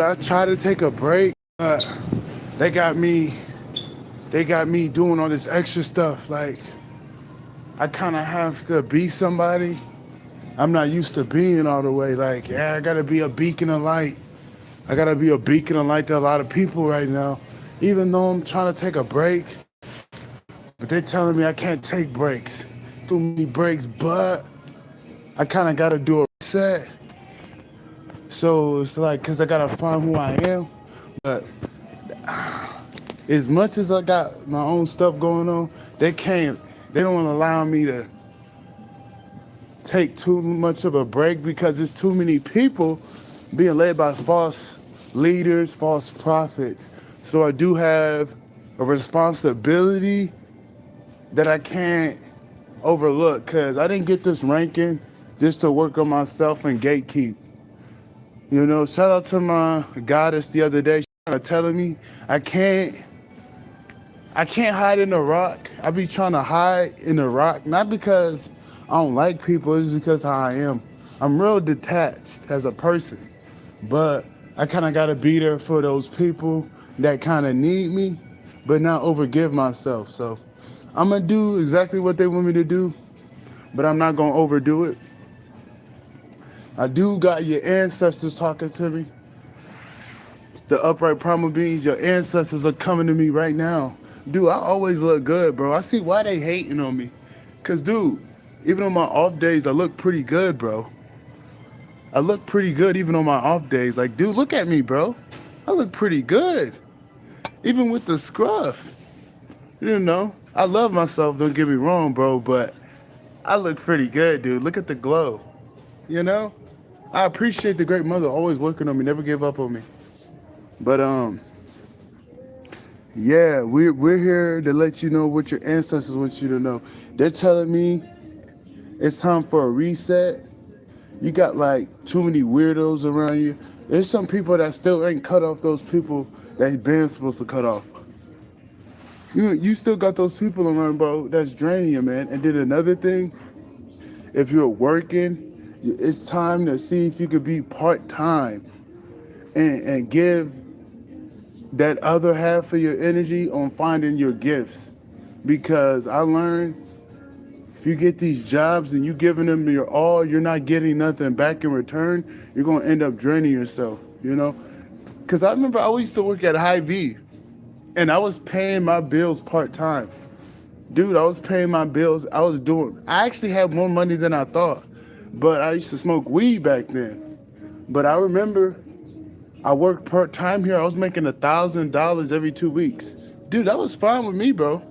I try to take a break, but they got me, they got me doing all this extra stuff. Like, I kind of have to be somebody I'm not used to being all the way. Like, yeah, I gotta be a beacon of light. I gotta be a beacon of light to a lot of people right now. Even though I'm trying to take a break, but they're telling me I can't take breaks. Too many breaks, but I kind of gotta do a reset. So it's like, cause I gotta find who I am. But as much as I got my own stuff going on, they can't. They don't allow me to take too much of a break because there's too many people being led by false leaders, false prophets. So I do have a responsibility that I can't overlook because I didn't get this ranking just to work on myself and gatekeep. Shout out to my goddess the other day. She kind of telling me I can't hide in the rock. I be trying to hide in the rock, not because I don't like people, it's just because how I am. I'm real detached as a person, but I kind of got to be there for those people that kind of need me, but not overgive myself. So I'm going to do exactly what they want me to do, but I'm not going to overdo it. I do got your ancestors talking to me. The upright primal beings, your ancestors are coming to me right now. Dude, I always look good, bro. I see why they hating on me. Cause dude, even on my off days, I look pretty good, bro. I look pretty good even on my off days. Like, dude, look at me, bro. I look pretty good. Even with the scruff. I love myself, don't get me wrong, bro, but I look pretty good, dude. Look at the glow. You know? I appreciate the great mother always working on me, never give up on me. But yeah, we're here to let you know what your ancestors want you to know. They're telling me it's time for a reset. You got like too many weirdos around you. There's some people that still ain't cut off those people that been supposed to cut off. You still got those people around, bro, that's draining you, man. And then another thing, if you're working, it's time to see if you could be part-time and give that other half of your energy on finding your gifts. Because I learned if you get these jobs and you giving them your all, you're not getting nothing back in return. You're going to end up draining yourself, Because I remember I used to work at Hy-Vee and I was paying my bills part-time. Dude, I was paying my bills. I actually had more money than I thought. But I used to smoke weed back then. But I remember I worked part-time here. I was making $1,000 every 2 weeks. Dude, that was fine with me, bro.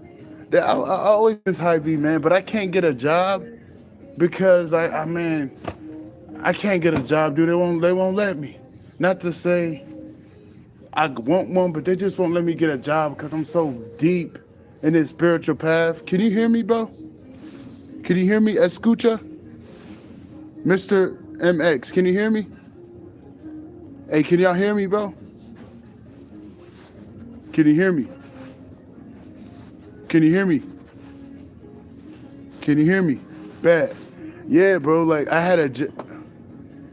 I always miss Hy-Vee, man, but I can't get a job because I can't get a job, dude. They won't let me. Not to say I want one, but they just won't let me get a job because I'm so deep in this spiritual path. Can you hear me, bro? Can you hear me, Escucha? Mr. MX, can you hear me? Hey, can y'all hear me, bro? Can you hear me? Can you hear me? Can you hear me? Bad. Yeah, bro, like I had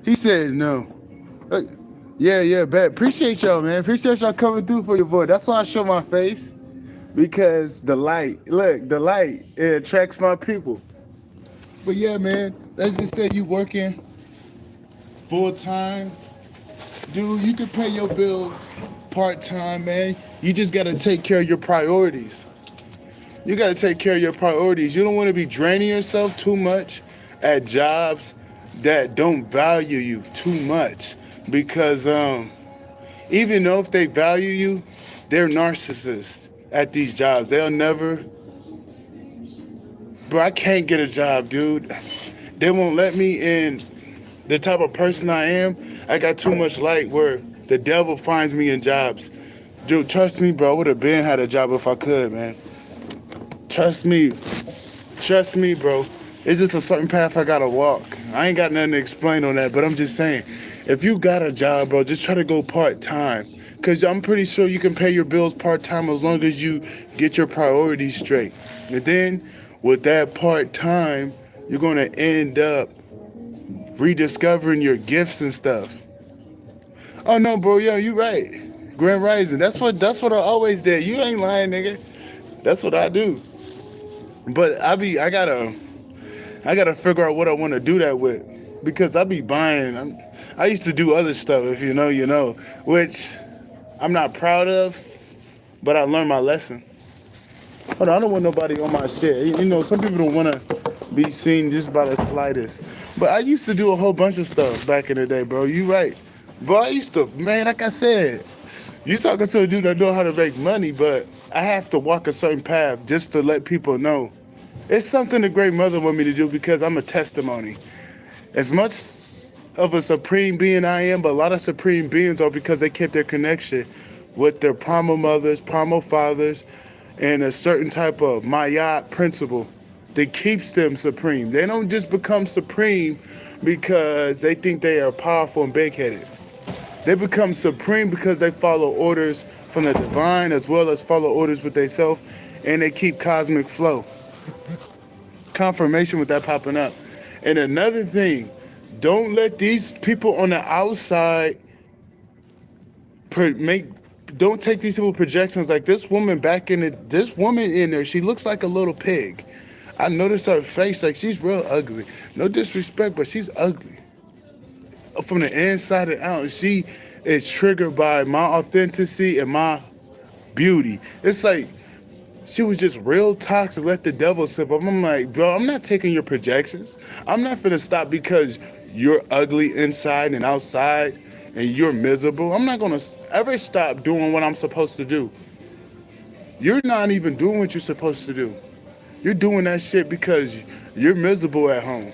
he said no. Yeah, bad. Appreciate y'all, man. Appreciate y'all coming through for your boy. That's why I show my face. Because the light, it attracts my people. But yeah, man, let's just say you working full time. Dude, you can pay your bills part time, man. You just gotta take care of your priorities. You gotta take care of your priorities. You don't wanna be draining yourself too much at jobs that don't value you too much. Because even though if they value you, they're narcissists at these jobs. They'll never. Bro, I can't get a job, dude. They won't let me in. The type of person I am, I got too much light where the devil finds me in jobs. Dude, trust me, bro. I would have been had a job if I could, man. Trust me. Trust me, bro. It's just a certain path I gotta walk. I ain't got nothing to explain on that, but I'm just saying, if you got a job, bro, just try to go part-time. Because I'm pretty sure you can pay your bills part-time as long as you get your priorities straight. And then, with that part-time, you're going to end up rediscovering your gifts and stuff. Oh no, bro, yo, you right. Grand Rising. That's what I always did. You ain't lying, nigga. That's what I do. But I gotta figure out what I want to do that with, because I be buying. I used to do other stuff, if you know, you know, which I'm not proud of, but I learned my lesson. Hold on, I don't want nobody on my shit. You know, some people don't want to be seen just by the slightest. But I used to do a whole bunch of stuff back in the day, bro. You right. Bro, I used to, man, like I said, you talking to a dude that know how to make money, but I have to walk a certain path just to let people know. It's something the great mother want me to do, because I'm a testimony. As much of a supreme being I am, but a lot of supreme beings are because they kept their connection with their primal mothers, primal fathers, and a certain type of Mayat principle that keeps them supreme. They don't just become supreme because they think they are powerful and big-headed. They become supreme because they follow orders from the divine, as well as follow orders with themselves, and they keep cosmic flow. Confirmation with that popping up. And another thing, don't let these people on the outside don't take these people projections. Like this woman this woman in there, she looks like a little pig. I noticed her face, like she's real ugly. No disrespect, but she's ugly from the inside and out. She is triggered by my authenticity and my beauty. It's like she was just real toxic, let the devil sip up. I'm like, bro, I'm not taking your projections. I'm not finna stop because you're ugly inside and outside and you're miserable. I'm not gonna ever stop doing what I'm supposed to do. You're not even doing what you're supposed to do. You're doing that shit because you're miserable at home.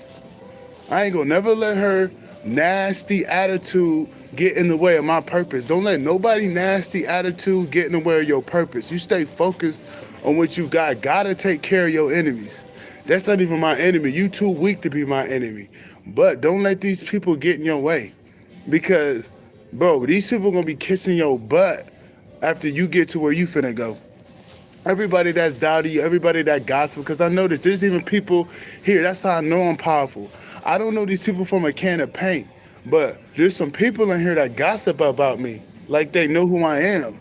I ain't gonna never let her nasty attitude get in the way of my purpose. Don't let nobody nasty attitude get in the way of your purpose. You stay focused on what you got. Gotta take care of your enemies. That's not even my enemy. You too weak to be my enemy. But don't let these people get in your way. Because, bro, these people gonna be kissing your butt after you get to where you finna go. Everybody that's doubting you, everybody that gossip, because I know that there's even people here. That's how I know I'm powerful. I don't know these people from a can of paint, but there's some people in here that gossip about me, like they know who I am.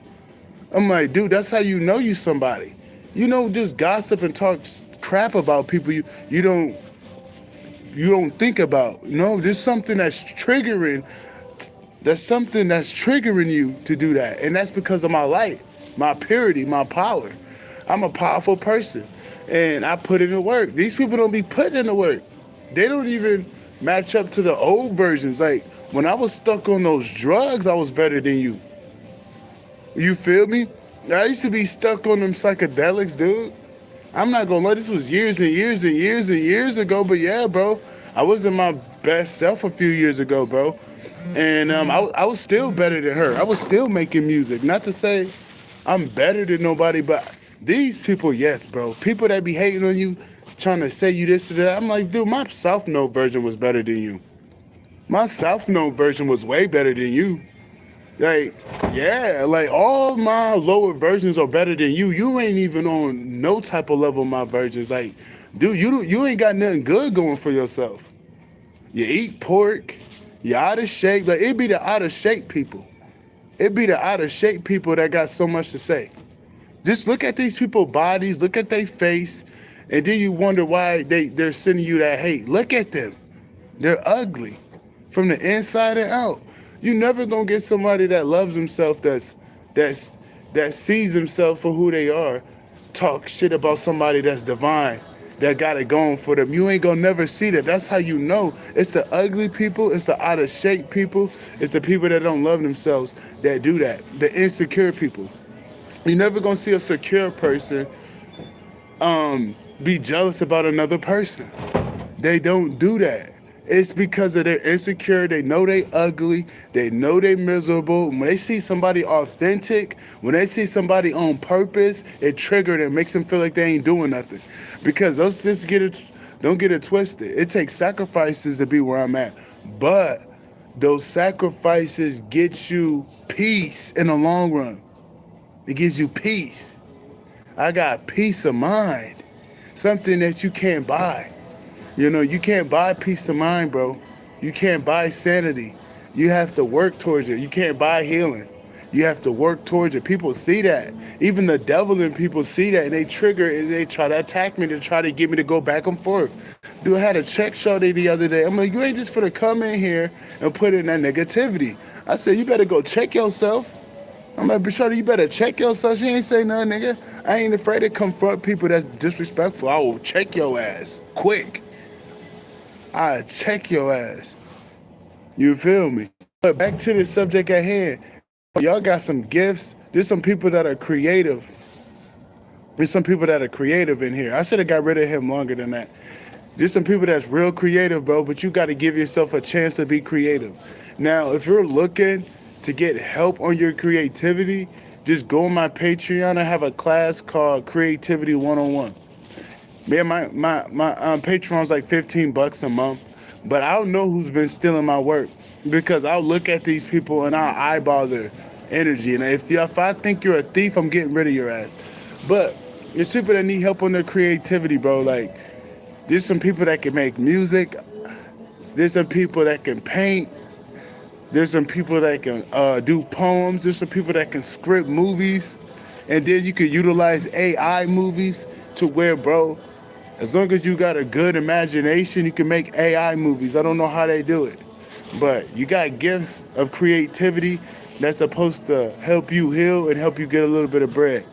I'm like, dude, that's how you know you somebody. You don't just gossip and talk crap about people you don't think about. No, there's something that's triggering. There's something that's triggering you to do that, and that's because of my light, my purity, my power. I'm a powerful person, and I put in the work. These people don't be putting in the work. They don't even match up to the old versions. Like, when I was stuck on those drugs, I was better than you. You feel me? I used to be stuck on them psychedelics, dude. I'm not gonna lie, this was years and years and years and years ago, but yeah, bro. I wasn't my best self a few years ago, bro. And I was still better than her. I was still making music. Not to say I'm better than nobody, but these people, yes, bro. People that be hating on you, trying to say you this or that. I'm like, dude, my South Note version was better than you. My South Note version was way better than you. Like, yeah, like all my lower versions are better than you. You ain't even on no type of level of my versions. Like, dude, you ain't got nothing good going for yourself. You eat pork, you out of shape. Like, it be the out of shape people. It be the out of shape people that got so much to say. Just look at these people's bodies, look at their face, and then you wonder why they're sending you that hate. Look at them. They're ugly from the inside and out. You never gonna get somebody that loves himself, that sees himself for who they are, talk shit about somebody that's divine, that got it going for them. You ain't gonna never see that. That's how you know. It's the ugly people, it's the out of shape people, it's the people that don't love themselves that do that. The insecure people. You're never gonna see a secure person be jealous about another person. They don't do that. It's because of their insecure. They know they ugly. They know they miserable. When they see somebody authentic, when they see somebody on purpose, it triggers them, makes them feel like they ain't doing nothing. Because don't get it twisted. It takes sacrifices to be where I'm at. But those sacrifices get you peace in the long run. It gives you peace. I got peace of mind. Something that you can't buy. You know, you can't buy peace of mind, bro. You can't buy sanity. You have to work towards it. You can't buy healing. You have to work towards it. People see that. Even the devil in people see that, and they trigger it, and they try to attack me to try to get me to go back and forth. Dude, I had a check shorty the other day. I'm like, you ain't just finna come in here and put in that negativity. I said, you better go check yourself. I'm like, but shorty, you better check yourself. She ain't say nothing, nigga. I ain't afraid to confront people that's disrespectful. I will check your ass quick. I check your ass. You feel me? But back to the subject at hand. Y'all got some gifts. There's some people that are creative. There's some people that are creative in here. I should have got rid of him longer than that. There's some people that's real creative, bro, but you got to give yourself a chance to be creative. Now, if you're looking to get help on your creativity, just go on my Patreon. I have a class called Creativity 101. Man, my Patreon's like $15 a month, but I don't know who's been stealing my work because I'll look at these people and I'll eyeball their energy. And if I think you're a thief, I'm getting rid of your ass. But there's people that need help on their creativity, bro. Like, there's some people that can make music. There's some people that can paint. There's some people that can do poems. There's some people that can script movies. And then you can utilize AI movies to where, bro, as long as you got a good imagination, you can make AI movies. I don't know how they do it. But you got gifts of creativity that's supposed to help you heal and help you get a little bit of bread.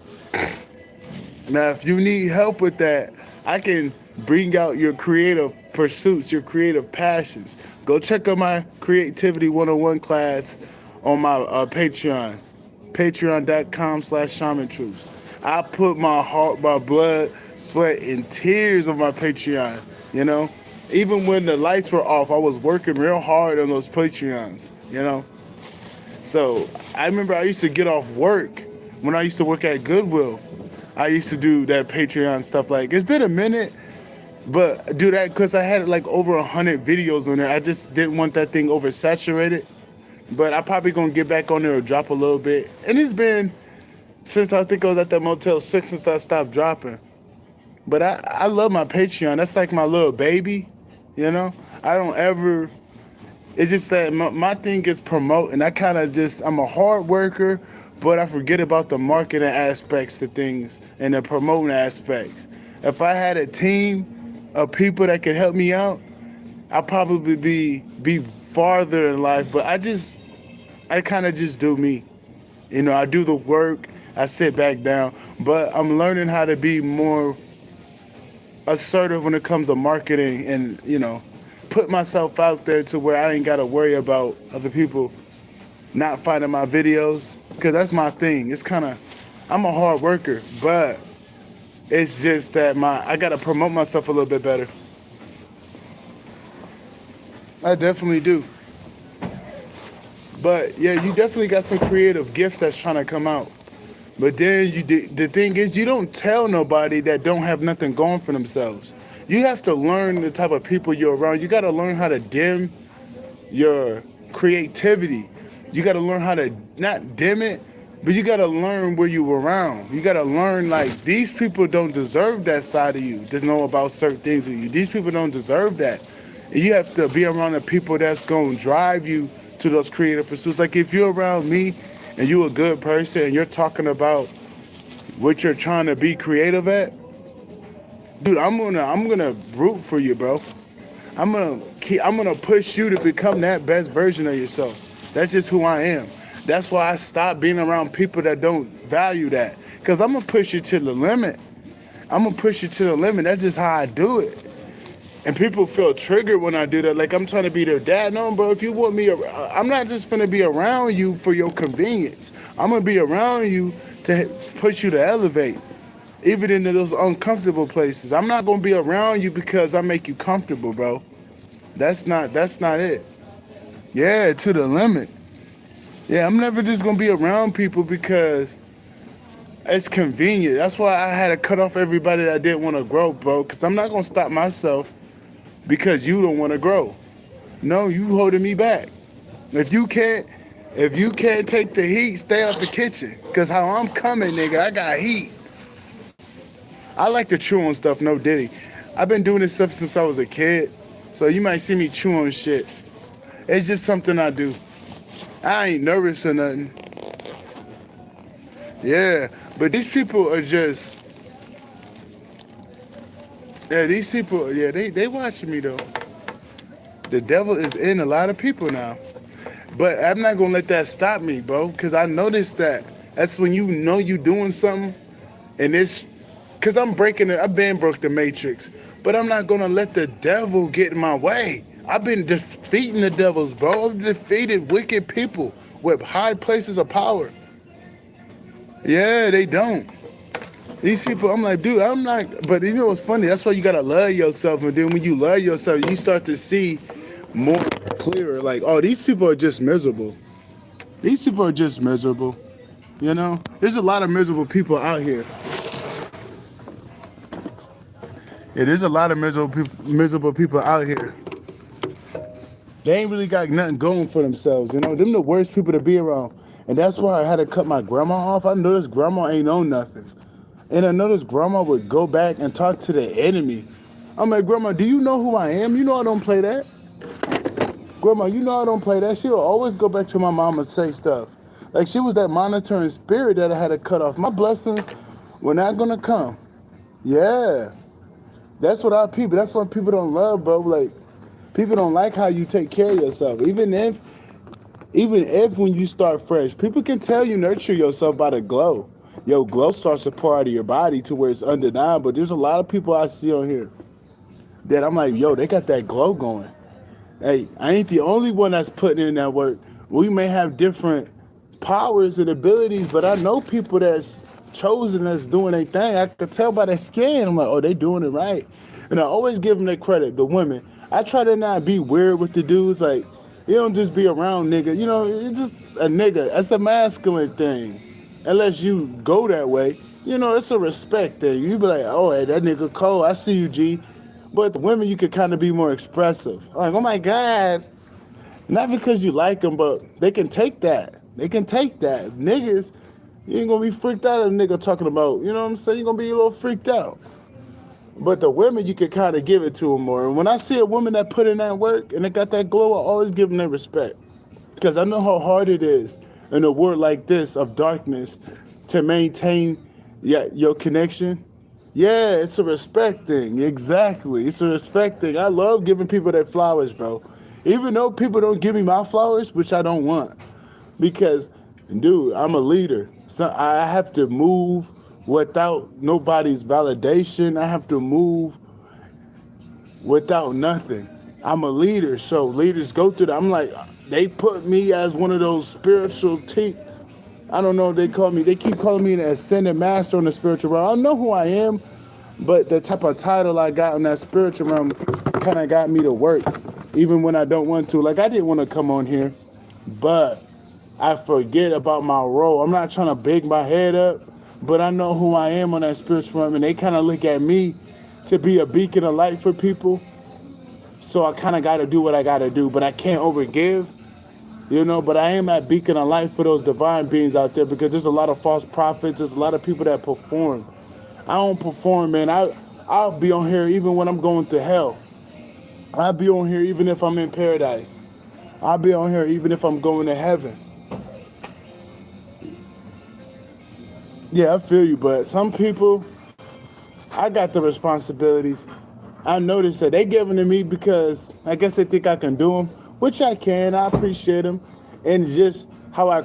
Now, if you need help with that, I can bring out your creative pursuits, your creative passions. Go check out my Creativity 101 class on my Patreon, patreon.com/shamantruths. I put my heart, my blood, sweat, and tears on my Patreon, you know? Even when the lights were off, I was working real hard on those Patreons, you know? So I remember I used to get off work when I used to work at Goodwill. I used to do that Patreon stuff. Like, it's been a minute, but do that because I had like over 100 videos on there. I just didn't want that thing oversaturated. But I'm probably going to get back on there or drop a little bit. And it's been since I think I was at that Motel 6 since I stopped dropping. But I love my Patreon. That's like my little baby, you know? I don't ever... It's just that my thing is promoting. I'm a hard worker, but I forget about the marketing aspects to things and the promoting aspects. If I had a team of people that could help me out, I'd probably be farther in life. But I kind of just do me. You know, I do the work, I sit back down, but I'm learning how to be more assertive when it comes to marketing and, you know, put myself out there to where I ain't got to worry about other people not finding my videos, because that's my thing. It's kind of, I'm a hard worker, but it's just that I got to promote myself a little bit better. I definitely do. But yeah, you definitely got some creative gifts that's trying to come out. But then the thing is, you don't tell nobody that don't have nothing going for themselves. You have to learn the type of people you're around. You got to learn how to dim your creativity. You got to learn how to not dim it, but you got to learn where you around. You got to learn, like, these people don't deserve that side of you to know about certain things of you. These people don't deserve that. And you have to be around the people that's going to drive you to those creative pursuits. Like, if you're around me and you're a good person and you're talking about what you're trying to be creative at, dude, I'm gonna root for you, bro. I'm gonna push you to become that best version of yourself. That's just who I am. That's why I stopped being around people that don't value that. Cause I'm gonna push you to the limit. That's just how I do it. And people feel triggered when I do that. Like I'm trying to be their dad. No, bro, if you want me, I'm not just gonna be around you for your convenience. I'm gonna be around you to push you to elevate. Even into those uncomfortable places. I'm not gonna be around you because I make you comfortable, bro. That's not it. Yeah, to the limit. Yeah, I'm never just gonna be around people because it's convenient. That's why I had to cut off everybody that didn't want to grow, bro. Because I'm not gonna stop myself because you don't want to grow. No, you holding me back. If you can't take the heat, stay out the kitchen. Because how I'm coming, nigga, I got heat. I like to chew on stuff, no diddy. I've been doing this stuff since I was a kid, so you might see me chew on shit. It's just something I do. I ain't nervous or nothing. Yeah, but these people are just, yeah, these people, yeah, they watching me though. The devil is in a lot of people now. But I'm not gonna let that stop me, bro, because I noticed that that's when you know you doing something, and it's, because I'm breaking it, I've been broke the matrix, but I'm not gonna let the devil get in my way. I've been defeating the devils, bro. I've defeated wicked people with high places of power. Yeah, they don't. These people, I'm like, dude, I'm not, but you know what's funny? That's why you gotta love yourself, and then when you love yourself, you start to see more clearer, like, oh, these people are just miserable. These people are just miserable. You know, there's a lot of miserable people out here. Yeah, there's a lot of miserable people out here. They ain't really got nothing going for themselves. You know, them the worst people to be around. And that's why I had to cut my grandma off. I noticed grandma ain't on nothing. And I noticed grandma would go back and talk to the enemy. I'm like, grandma, do you know who I am? You know I don't play that. Grandma, you know I don't play that. She'll always go back to my mom and say stuff. Like she was that monitoring spirit that I had to cut off. My blessings were not gonna come. Yeah. That's what our people, that's what people don't love, bro. Like, people don't like how you take care of yourself. Even if when you start fresh, people can tell you nurture yourself by the glow. Your glow starts to pour out of your body to where it's undeniable. But there's a lot of people I see on here that I'm like, yo, they got that glow going. Hey, I ain't the only one that's putting in that work. We may have different powers and abilities, but I know people that's chosen that's doing their thing. I could tell by their skin. I'm like, oh, they doing it right. And I always give them their credit, the women. I try to not be weird with the dudes. Like, you don't just be around nigga. You know, it's just a nigga. That's a masculine thing. Unless you go that way. You know, it's a respect thing. You be like, oh, hey, that nigga cold. I see you, G. But the women, you could kind of be more expressive. Like, oh my God. Not because you like them, but they can take that. They can take that. Niggas, you ain't gonna be freaked out at a nigga talking about, you know what I'm saying? You're gonna be a little freaked out. But the women, you can kind of give it to them more. And when I see a woman that put in that work and they got that glow, I always give them their respect. Because I know how hard it is in a world like this of darkness to maintain your connection. Yeah, it's a respect thing. Exactly. It's a respect thing. I love giving people their flowers, bro. Even though people don't give me my flowers, which I don't want. Because, dude, I'm a leader. So I have to move without nobody's validation. I have to move without nothing. I'm a leader, so leaders go through that. I'm like, they put me as one of those spiritual I don't know what they call me. They keep calling me an ascended master on the spiritual realm. I know who I am, but the type of title I got in that spiritual realm kind of got me to work, even when I don't want to. Like, I didn't want to come on here, but I forget about my role. I'm not trying to big my head up, but I know who I am on that spiritual realm, and they kind of look at me to be a beacon of light for people. So I kind of got to do what I got to do, but I can't overgive. You know, but I am that beacon of light for those divine beings out there, because there's a lot of false prophets. There's a lot of people that perform. I don't perform, man. I'll be on here even when I'm going to hell. I'll be on here even if I'm in paradise. I'll be on here even if I'm going to heaven. Yeah, I feel you, but some people, I got the responsibilities. I noticed that they giving to me because I guess they think I can do them. Which I can, I appreciate them. And just how I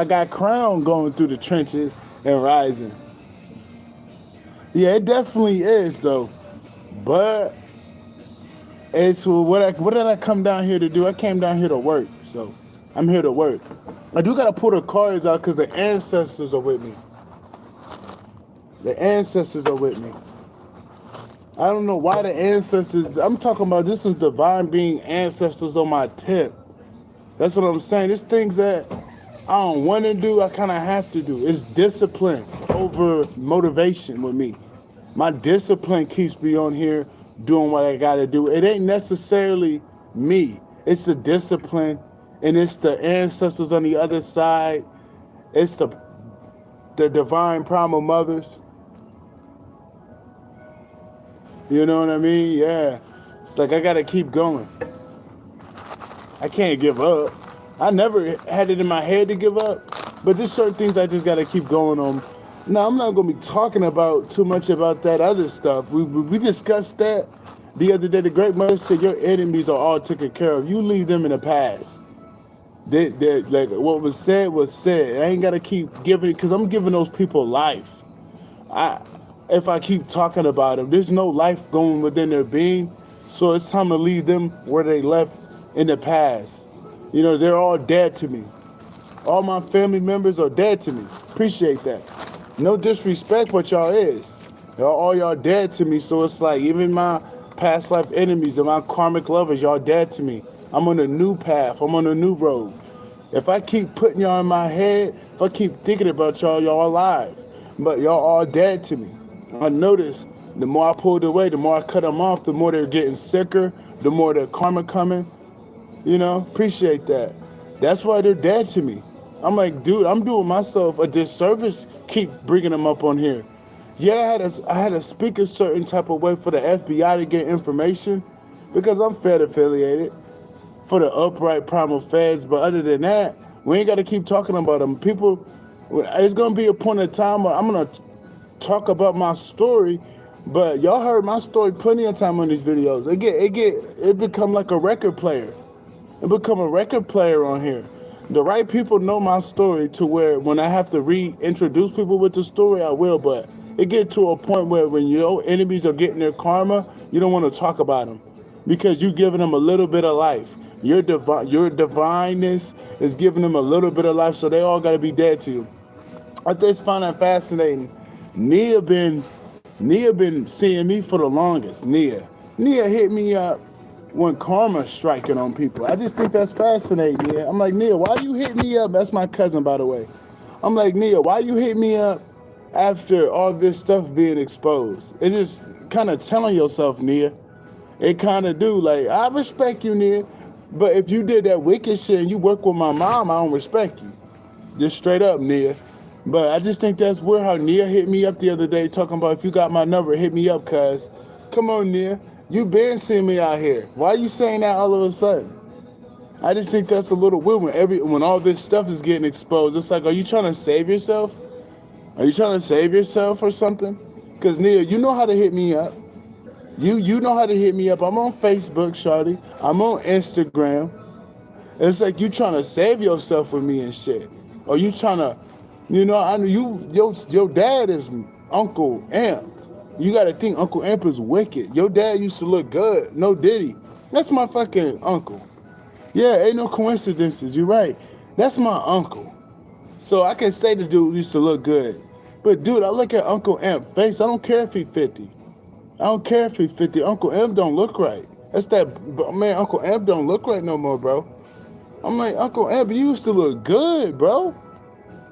got crowned going through the trenches and rising. Yeah, it definitely is though. But it's what did I come down here to do? I came down here to work, so I'm here to work. I do gotta pull the cards out because the ancestors are with me. The ancestors are with me. I don't know why the ancestors, I'm talking about this is divine being ancestors on my tip. That's what I'm saying. There's things that I don't want to do, I kind of have to do. It's discipline over motivation with me. My discipline keeps me on here doing what I got to do. It ain't necessarily me. It's the discipline, and it's the ancestors on the other side. It's the divine primal mothers. You know what I mean? Yeah. It's like I gotta keep going. I can't give up. I never had it in my head to give up, but there's certain things I just gotta keep going on. Now I'm not gonna be talking about too much about that other stuff. We discussed that the other day. The Great Mother said your enemies are all taken care of. You leave them in the past. Like what was said was said. I ain't gotta keep giving it because I'm giving those people life. I if I keep talking about them, there's no life going within their being. So it's time to leave them where they left in the past. You know, they're all dead to me. All my family members are dead to me. Appreciate that. No disrespect, but y'all is. All y'all dead to me. So it's like even my past life enemies and my karmic lovers, y'all dead to me. I'm on a new path. I'm on a new road. If I keep putting y'all in my head, if I keep thinking about y'all, y'all alive. But y'all all dead to me. I notice the more I pulled away, the more I cut them off, the more they're getting sicker, the more the karma coming. You know, appreciate that. That's why they're dead to me. I'm like, dude, I'm doing myself a disservice. Keep bringing them up on here. Yeah, I had to speak a certain type of way for the FBI to get information because I'm Fed affiliated for the upright primal feds. But other than that, we ain't got to keep talking about them. People, it's gonna be a point in time where I'm gonna talk about my story. But y'all heard my story plenty of time on these videos. It become like a record player. And become a record player on here. The right people know my story to where when I have to reintroduce people with the story, I will. But it get to a point where when your enemies are getting their karma, you don't want to talk about them because you're giving them a little bit of life. Your divineness is giving them a little bit of life, so they all got to be dead to you. I just find that fascinating. Nia been seeing me for the longest. Nia hit me up when karma's striking on people. I just think that's fascinating, yeah. I'm like, Nia, why you hit me up? That's my cousin, by the way. I'm like, Nia, why you hit me up after all this stuff being exposed? It just kind of telling yourself, Nia. It kind of do. Like, I respect you, Nia. But if you did that wicked shit and you work with my mom, I don't respect you. Just straight up, Nia. But I just think that's weird how Nia hit me up the other day talking about if you got my number, hit me up, cuz. Come on, Nia. You been seeing me out here. Why are you saying that all of a sudden? I just think that's a little weird when all this stuff is getting exposed. It's like, are you trying to save yourself? Are you trying to save yourself or something? Because Nia, you know how to hit me up. You know how to hit me up. I'm on Facebook, shawty. I'm on Instagram. It's like you trying to save yourself with me and shit. Or you trying to, I know your dad is Uncle Amp. You gotta think Uncle Amp is wicked. Your dad used to look good. No Diddy. That's my fucking uncle. Yeah, ain't no coincidences. You're right. That's my uncle. So I can say the dude used to look good. But dude, I look at Uncle Amp's face. I don't care if he's 50. I don't care if he's 50. Uncle Amp don't look right. That's that, man, Uncle Amp don't look right no more, bro. I'm like, Uncle Amp, you used to look good, bro.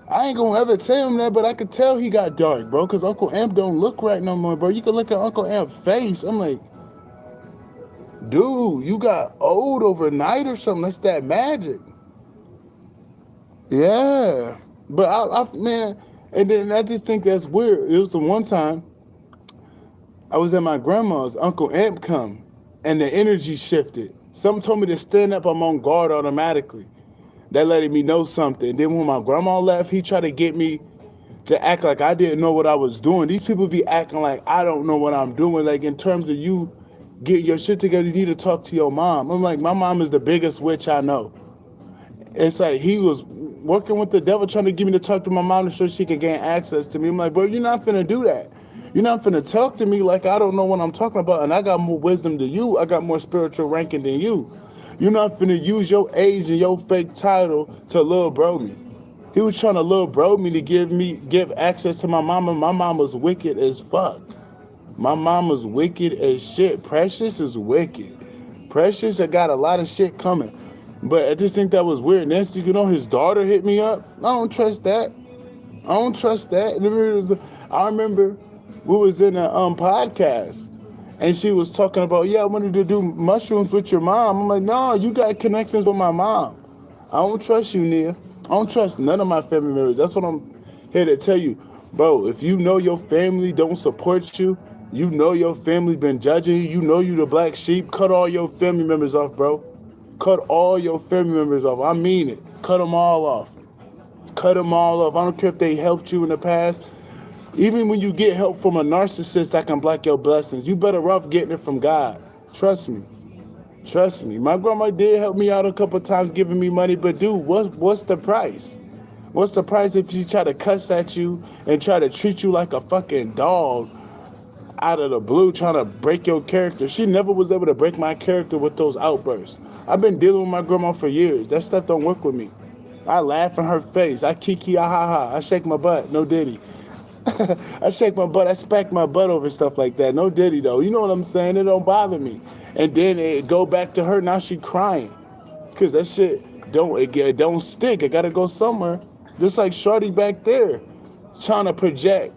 I ain't gonna ever tell him that, but I could tell he got dark, bro, because Uncle Amp don't look right no more, bro. You can look at Uncle Amp's face. I'm like, dude, you got old overnight or something. That's that magic. Yeah. But man, and then I just think that's weird. It was the one time I was at my grandma's, Uncle Amp come, and the energy shifted. Something told me to stand up, I'm on guard automatically. That letting me know something. Then when my grandma left, he tried to get me to act like I didn't know what I was doing. These people be acting like I don't know what I'm doing. Like in terms of you get your shit together, you need to talk to your mom. I'm like, my mom is the biggest witch I know. It's like he was working with the devil trying to get me to talk to my mom so she could gain access to me. I'm like, bro, you're not finna do that. You're not finna talk to me like I don't know what I'm talking about. And I got more wisdom than you. I got more spiritual ranking than you. You're not finna use your age and your fake title to little bro me. He was trying to little bro me to give access to my mama. My mama's wicked as fuck. My mama's wicked as shit. Precious is wicked. Precious, I got a lot of shit coming. But I just think that was weird. Next thing you know, his daughter hit me up. I don't trust that. I don't trust that. I remember we was in a podcast. And she was talking about, yeah, I wanted to do mushrooms with your mom. I'm like, no, you got connections with my mom. I don't trust you, Nia. I don't trust none of my family members. That's what I'm here to tell you. Bro, if you know your family don't support you, you know your family been judging you, you know you the black sheep, cut all your family members off, bro. cut all your family members off. I mean it. Cut them all off. Cut them all off. I don't care if they helped you in the past. Even when you get help from a narcissist that can block your blessings, you better off getting it from God. Trust me. Trust me. My grandma did help me out a couple of times giving me money, but dude, what's the price? What's the price if she try to cuss at you and try to treat you like a fucking dog out of the blue, trying to break your character? She never was able to break my character with those outbursts. I've been dealing with my grandma for years. That stuff don't work with me. I laugh in her face. I kiki, ah ha ha. I shake my butt. No diddy. I shake my butt. I smack my butt over stuff like that. No diddy though. You know what I'm saying? It don't bother me. And then it go back to her. Now she crying. Cause that shit it don't stick. It gotta go somewhere. Just like Shorty back there, trying to project.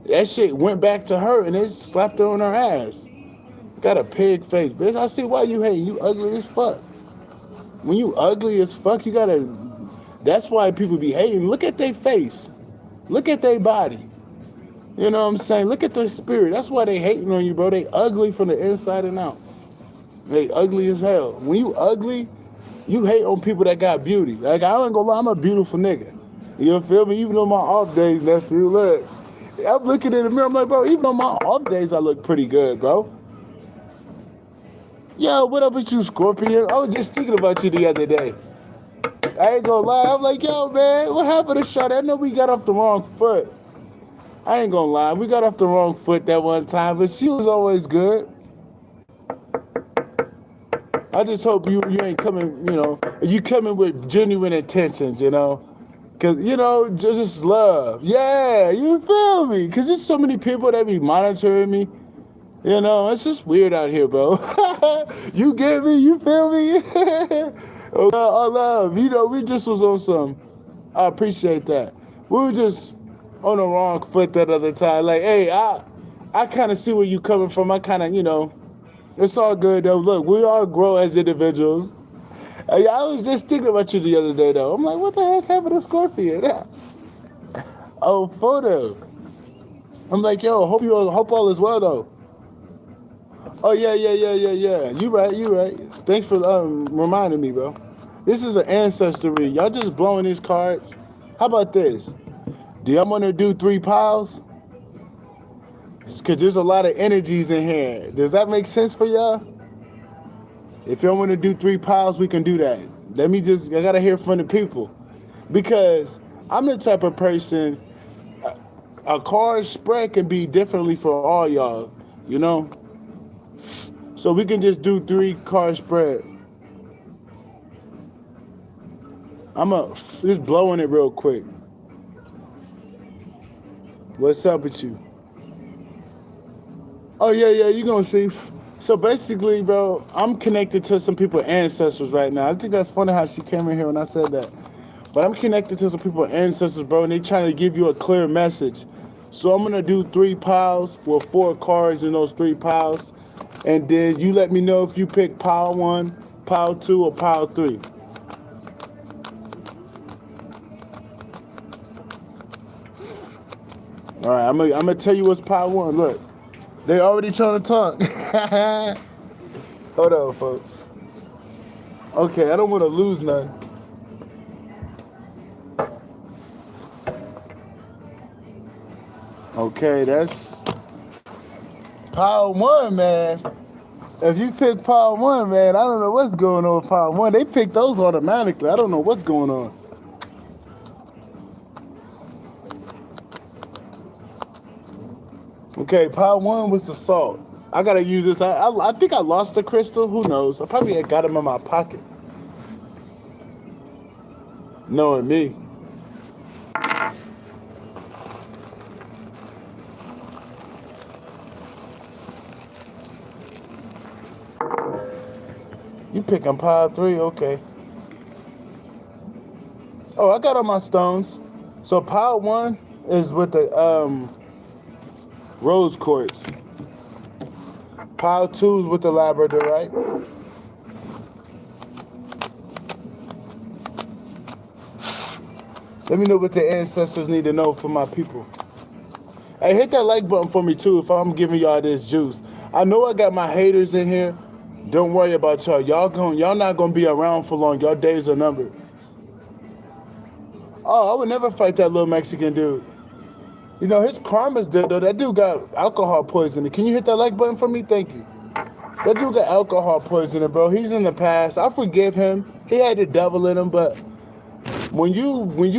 That shit went back to her and it slapped her on her ass. Got a pig face, bitch. I see why you hate. You ugly as fuck. When you ugly as fuck, you gotta. That's why people be hating. Look at their face. Look at their body. You know what I'm saying? Look at their spirit. That's why they hating on you, bro. They ugly from the inside and out. They ugly as hell. When you ugly, you hate on people that got beauty. Like, I ain't gonna lie, I'm a beautiful nigga. You feel me? Even on my off days, nephew, look. I'm looking in the mirror, I'm like, bro, even on my off days, I look pretty good, bro. Yo, what up with you, Scorpion? I was just thinking about you the other day. I ain't gonna lie. I'm like, yo, man, what happened to Shorty? I know we got off the wrong foot. I ain't gonna lie. We got off the wrong foot that one time, but she was always good. I just hope you ain't coming, you coming with genuine intentions, Because, just love. Yeah, you feel me? Because there's so many people that be monitoring me. It's just weird out here, bro. You get me? You feel me? I love. We just was on some. I appreciate that. We were just on the wrong foot that other time. Like, hey, I kind of see where you coming from. I kind of, it's all good, though. Look, we all grow as individuals. I was just thinking about you the other day, though. I'm like, what the heck happened to Scorpion? Oh, photo. I'm like, yo, hope all is well, though. Oh, yeah. You right. Thanks for reminding me, bro. This is an ancestry. Y'all just blowing these cards. How about this? Do y'all want to do 3 piles? Because there's a lot of energies in here. Does that make sense for y'all? If y'all want to do 3 piles, we can do that. I got to hear from the people. Because I'm the type of person, a card spread can be differently for all y'all, So we can just do 3 card spread. I'm just blowing it real quick. What's up with you? Oh, yeah, you're going to see. So basically, bro, I'm connected to some people's ancestors right now. I think that's funny how she came in here when I said that. But I'm connected to some people's ancestors, bro, and they trying to give you a clear message. So I'm going to do 3 piles with 4 cards in those 3 piles. And then you let me know if you pick pile 1, pile 2, or pile 3. All right, I'm gonna tell you what's pile 1. Look, they already trying to talk. Hold on, folks. Okay, I don't want to lose none. Okay, that's pile 1, man. If you pick pile 1, man, I don't know what's going on with pile 1. They pick those automatically. I don't know what's going on. Okay, pile 1 was the salt. I gotta use this. I think I lost the crystal. Who knows? I probably had got him in my pocket. Knowing me. You picking pile 3? Okay. Oh, I got all my stones. So pile 1 is with the rose quartz. Pile 2 is with the labradorite. Let me know what the ancestors need to know for my people. Hey, hit that like button for me too if I'm giving y'all this juice. I know I got my haters in here, Don't worry about y'all. Y'all not gonna be around for long. Y'all days are numbered. Oh, I would never fight that little Mexican dude. You know, his karma's dead though. That dude got alcohol poisoning. Can you hit that like button for me? Thank you. That dude got alcohol poisoning, bro. He's in the past. I forgive him. He had the devil in him, but when you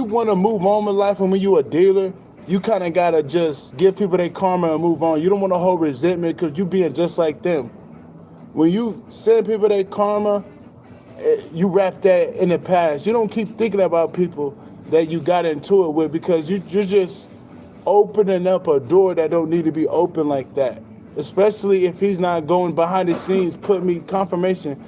want to move on in life and when you a dealer, you kind of got to just give people their karma and move on. You don't want to hold resentment because you being just like them. When you send people their karma, you wrap that in the past. You don't keep thinking about people that you got into it with because you're just opening up a door that don't need to be open like that. Especially if he's not going behind the scenes, putting me confirmation.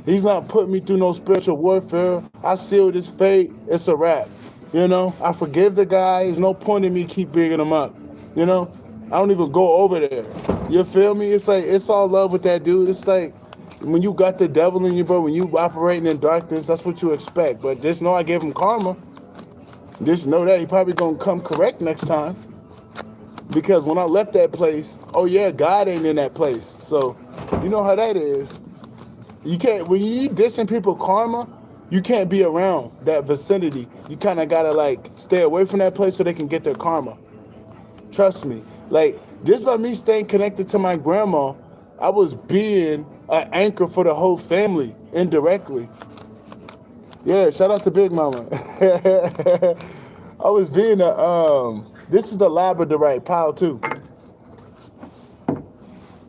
He's not putting me through no spiritual warfare. I sealed his fate. It's a wrap. You know, I forgive the guy. There's no point in me keep bringing him up. You know, I don't even go over there. You feel me? It's like, it's all love with that dude. It's like, when you got the devil in you, bro, when you operating in darkness, that's what you expect. But just know I gave him karma. Just know that he probably gonna come correct next time. Because when I left that place, oh yeah, God ain't in that place. So, you know how that is. You can't, when you dissing people karma, you can't be around that vicinity. You kind of got to like stay away from that place so they can get their karma. Trust me. Like, just by me staying connected to my grandma, I was being an anchor for the whole family indirectly. Yeah, shout out to Big Mama. I was being this is the labradorite, pile 2.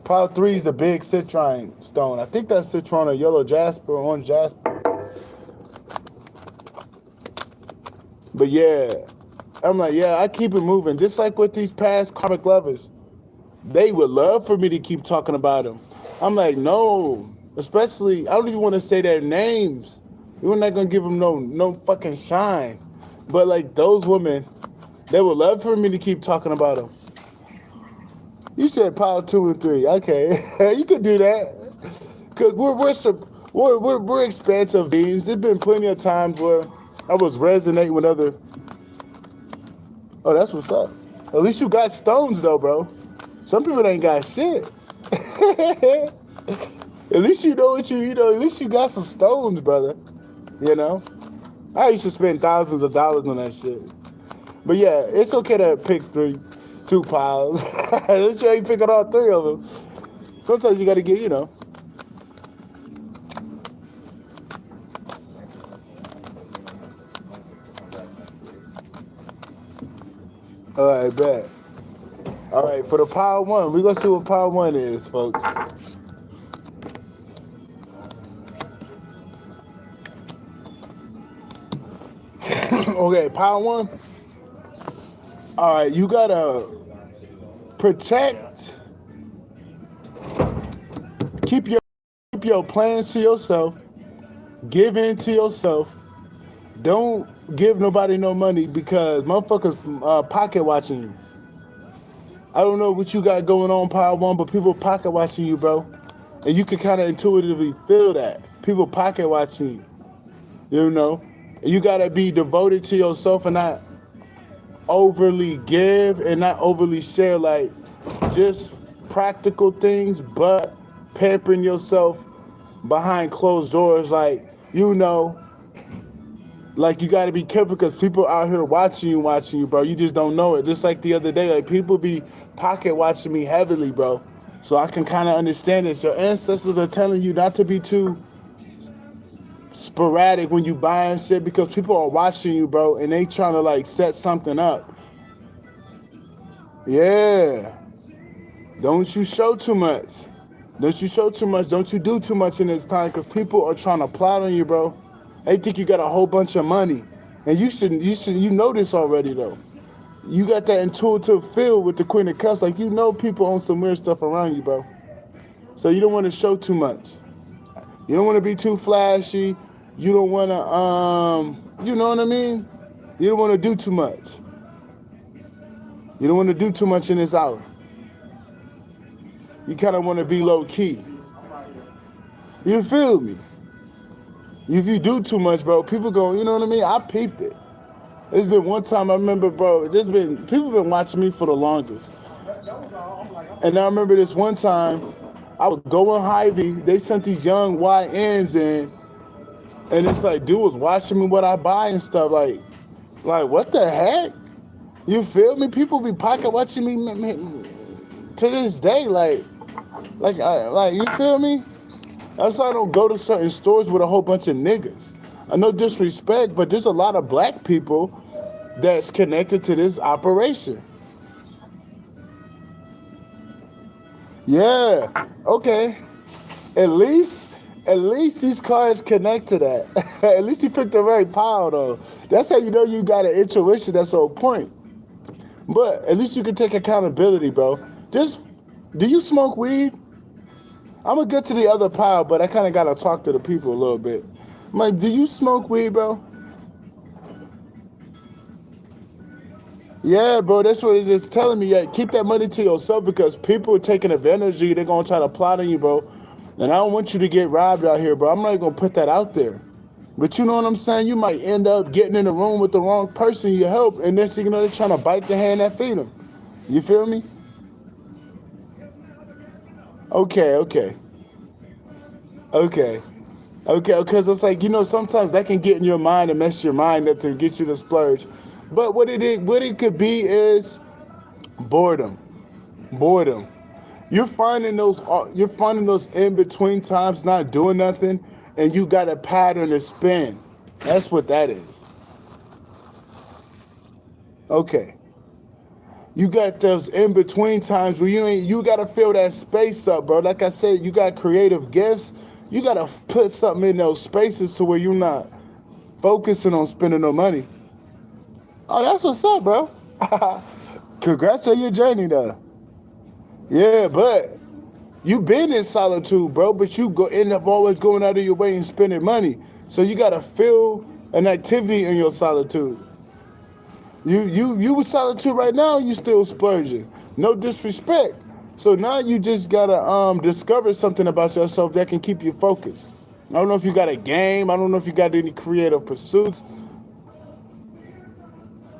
Pile 3 is a big citrine stone. I think that's citron or yellow jasper or orange jasper. But yeah, I'm like, yeah, I keep it moving. Just like with these past karmic lovers. They would love for me to keep talking about them. I'm like, no. Especially, I don't even want to say their names. We're not going to give them no fucking shine. But like those women, they would love for me to keep talking about them. You said pile 2 and 3. Okay, you could do that. Cause we're expansive beings. There's been plenty of times where I was resonating with other. Oh, that's what's up. At least you got stones though, bro. Some people ain't got shit. At least you know what you know. At least you got some stones, brother. You know. I used to spend thousands of dollars on that shit. But yeah, it's okay to pick 2 piles. Let's say you pick out all 3 of them. Sometimes you got to get, you know. All right, bet. All right, for the pile 1, we're going to see what pile 1 is, folks. Okay, pile 1. All right, you got to protect, keep your plans to yourself, give in to yourself. Don't give nobody no money because motherfuckers pocket watching you. I don't know what you got going on, pile 1, but people pocket watching you, bro. And you can kind of intuitively feel that. People pocket watching you, you know. You got to be devoted to yourself and not overly give and not overly share, like just practical things, but pampering yourself behind closed doors, like, you know, like you got to be careful because people out here watching you, bro. You just don't know it. Just like the other day, like people be pocket watching me heavily, bro. So I can kind of understand this. Your ancestors are telling you not to be too sporadic when you buying shit because people are watching you, bro, and they trying to like set something up. Yeah. Don't you show too much. Don't you show too much. Don't you do too much in this time because people are trying to plot on you, bro. They think you got a whole bunch of money. And you know this already though. You got that intuitive feel with the Queen of Cups, like you know people own some weird stuff around you, bro. So you don't want to show too much. You don't want to be too flashy. You don't want to, you know what I mean? You don't want to do too much. You don't want to do too much in this hour. You kind of want to be low key. You feel me? If you do too much, bro, people go, you know what I mean? I peeped it. There's been one time I remember, bro, people been watching me for the longest. And I remember this one time, I would go in Hy-Vee. They sent these young YNs in, and it's like dude was watching me what I buy and stuff. Like what the heck? You feel me? People be pocket watching me to this day. Like you feel me? That's why I don't go to certain stores with a whole bunch of niggas. I no disrespect, but there's a lot of black people that's connected to this operation. Yeah. Okay. At least, at least these cards connect to that. At least you picked the right pile, though. That's how you know you got an intuition that's on point. But at least you can take accountability, bro. Just, do you smoke weed? I'm gonna get to the other pile, but I kind of gotta talk to the people a little bit. I'm like, do you smoke weed, bro? Yeah, bro, that's what it is telling me. Yeah, keep that money to yourself because people are taking advantage of you. They're gonna try to plot on you, bro. And I don't want you to get robbed out here, bro. I'm not gonna put that out there. But you know what I'm saying? You might end up getting in the room with the wrong person you help, and next thing you know, they're trying to bite the hand that feed them. You feel me? Okay, okay, okay. Okay, because it's like, sometimes that can get in your mind and mess your mind up to get you to splurge. But what it could be is boredom. Boredom. You're finding those in between times not doing nothing, and you got a pattern to spin. That's what that is. Okay. You got those in between times where you gotta fill that space up, bro. Like I said, you got creative gifts. You gotta put something in those spaces to where you're not focusing on spending no money. Oh, that's what's up, bro. Congrats on your journey, though. Yeah, but you been in solitude, bro. But you end up always going out of your way and spending money. So you gotta feel an activity in your solitude. You with solitude right now, you still splurging. No disrespect. So now you just gotta discover something about yourself that can keep you focused. I don't know if you got a game. I don't know if you got any creative pursuits.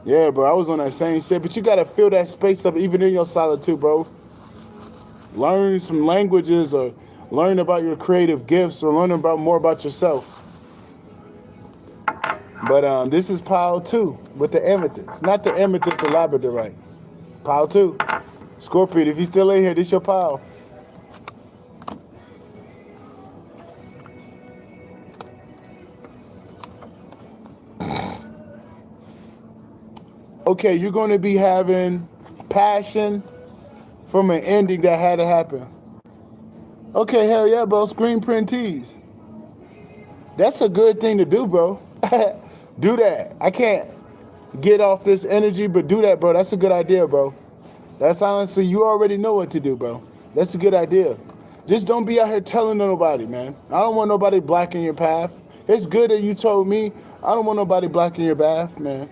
Yeah, bro, I was on that same shit. But you gotta fill that space up even in your solitude, bro. Learn some languages or learn about your creative gifts or learn about more about yourself. But this is pile 2 with the amethyst. Not the amethyst, the labradorite. Pile 2. Scorpion, if you still in here, this your pile. Okay, you're going to be having passion from an ending that had to happen. Okay, hell yeah, bro. Screen print tees. That's a good thing to do, bro. Do that. I can't get off this energy, but do that, bro. That's a good idea, bro. That's honestly, you already know what to do, bro. That's a good idea. Just don't be out here telling nobody, man. I don't want nobody blocking your path. It's good that you told me. I don't want nobody blocking your path, man.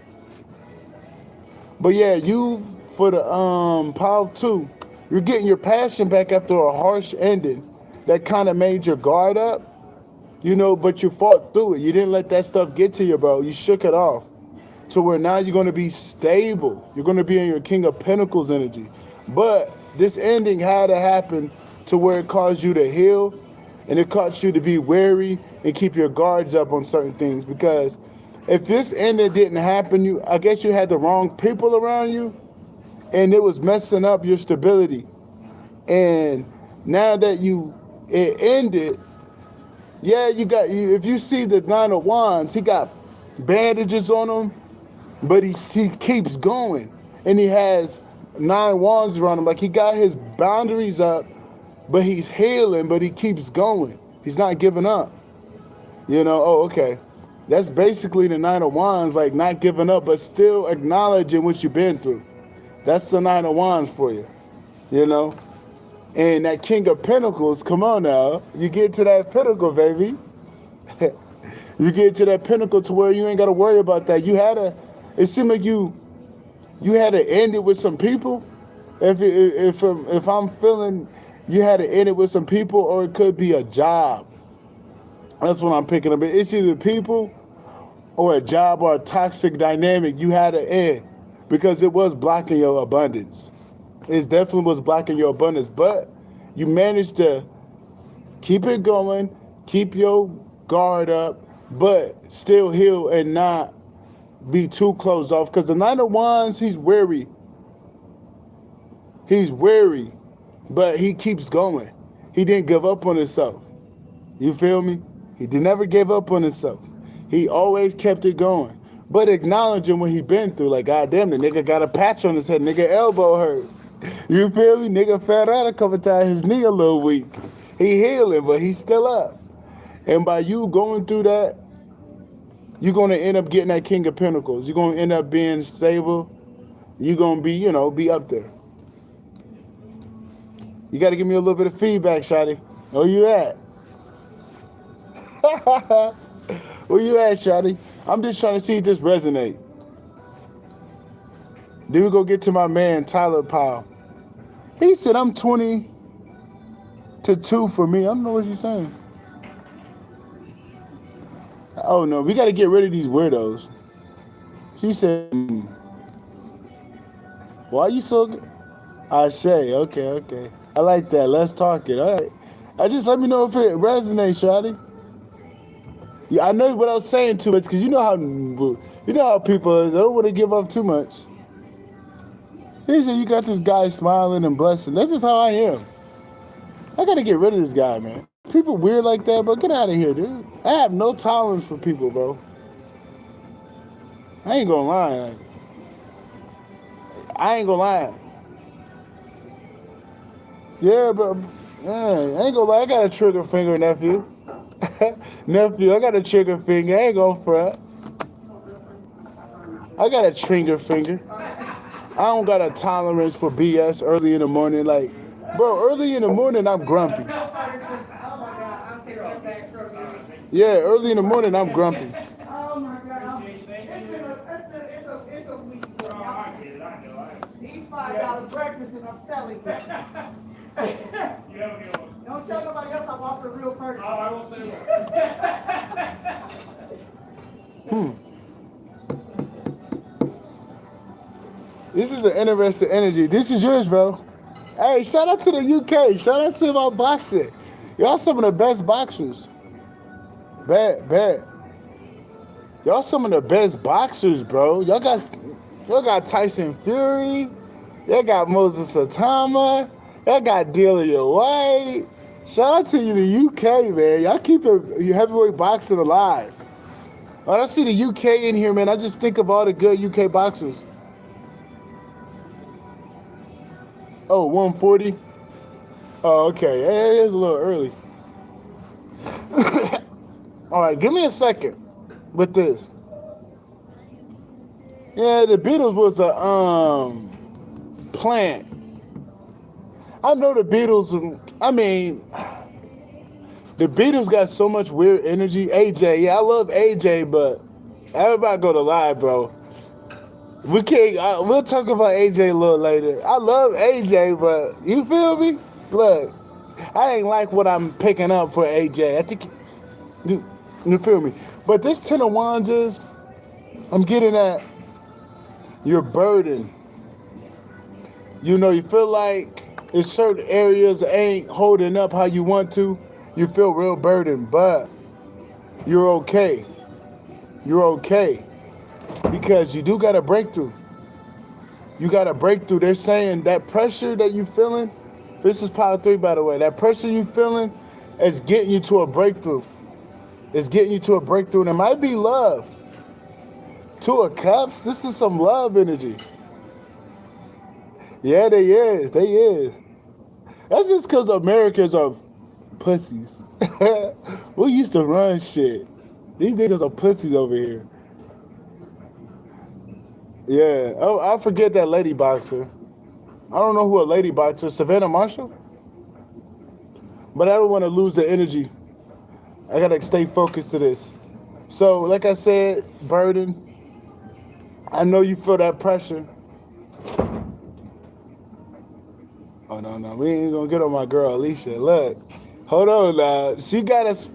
But yeah, you, for the pile 2, you're getting your passion back after a harsh ending that kind of made your guard up, but you fought through it. You didn't let that stuff get to you, bro. You shook it off to where now you're going to be stable. You're going to be in your King of Pentacles energy. But this ending had to happen to where it caused you to heal and it caused you to be wary and keep your guards up on certain things. Because if this ending didn't happen, I guess you had the wrong people around you and it was messing up your stability. And now that it ended, yeah, if you see the 9 of Wands, he got bandages on him, but he keeps going. And he has 9 wands around him. Like he got his boundaries up, but he's healing, but he keeps going. He's not giving up. Oh, okay. That's basically the 9 of Wands, like not giving up, but still acknowledging what you've been through. That's the 9 of Wands for you, And that King of Pentacles, come on now. You get to that pinnacle, baby. You get to that pinnacle to where you ain't got to worry about that. It seemed like you had to end it with some people. If I'm feeling you had to end it with some people, or it could be a job. That's what I'm picking up. It's either people or a job or a toxic dynamic you had to end because it was blocking your abundance. It definitely was blocking your abundance, but you managed to Keep it going. Keep your guard up, but still heal and not be too closed off. Because the Nine of Wands, he's weary. He's weary, but he keeps going. He didn't give up on himself. You feel me? He never gave up on himself. He always kept it going. But acknowledging what he been through. Like, goddamn, the nigga got a patch on his head. Nigga elbow hurt. You feel me? Nigga fell out a couple times. His knee a little weak. He healing, but he's still up. And by you going through that, you're going to end up getting that King of Pentacles. You're going to end up being stable. You're going to be, be up there. You got to give me a little bit of feedback, shawty. Where you at? Where you at, shawty? I'm just trying to see if this resonate. Then we go get to my man, Tyler Powell. He said, I'm 20 to 2 for me. I don't know what you're saying. Oh, no, we got to get rid of these weirdos. She said, why you so good? I say, okay. I like that. Let's talk it. All right. Just let me know if it resonates, shawty. Yeah, I know what I was saying too much because you know how people is. They don't want to give up too much. He said, you got this guy smiling and blessing. This is how I am. I got to get rid of this guy, man. People weird like that, bro. Get out of here, dude. I have no tolerance for people, bro. I ain't gonna lie. Yeah, but I ain't gonna lie. I got a trigger finger, nephew. Nephew, I got a trigger finger. I ain't gonna front. I got a trigger finger. I don't got a tolerance for BS early in the morning. Like, bro, early in the morning, I'm grumpy. Yeah, early in the morning, I'm grumpy. Oh my God. It's a week, bro. These $5 breakfast and I'm selling it. Don't tell nobody else I'm offering real furniture. Oh, I won't say that. This is an interesting energy. This is yours, bro. Hey, shout out to the UK. Shout out to my boxing. Y'all some of the best boxers. Bad. Y'all some of the best boxers, bro. Y'all got Tyson Fury. Y'all got Moses Satama. Y'all got Delia White. Shout out to you, the UK, man. Y'all keep your heavyweight boxing alive. When I see the UK in here, man, I just think of all the good UK boxers. Oh, 140? Oh, okay. Hey, it's a little early. All right, give me a second with this. Yeah, the Beatles was a plant. I know the Beatles, the Beatles got so much weird energy. AJ, yeah, I love AJ, but everybody go to lie, bro. We can't, we'll talk about AJ a little later. I love AJ, but you feel me? Look, I ain't like what I'm picking up for AJ. I think, you feel me? But this Ten of Wands is, I'm getting at your burden. You feel like in certain areas ain't holding up how you want to. You feel real burdened, but you're okay. You're okay. Because you do got a breakthrough. You got a breakthrough. They're saying that pressure that you feeling, this is power 3, by the way, that pressure you feeling is getting you to a breakthrough. It's getting you to a breakthrough. And it might be love. 2 of Cups, this is some love energy. Yeah, they is. That's just because Americans are pussies. We used to run shit. These niggas are pussies over here. Yeah. Oh, I forget that lady boxer. I don't know who a lady boxer is. Savannah Marshall? But I don't want to lose the energy. I got to stay focused to this. So, like I said, burden. I know you feel that pressure. Oh, no. We ain't going to get on my girl, Alicia. Look. Hold on now. She got us.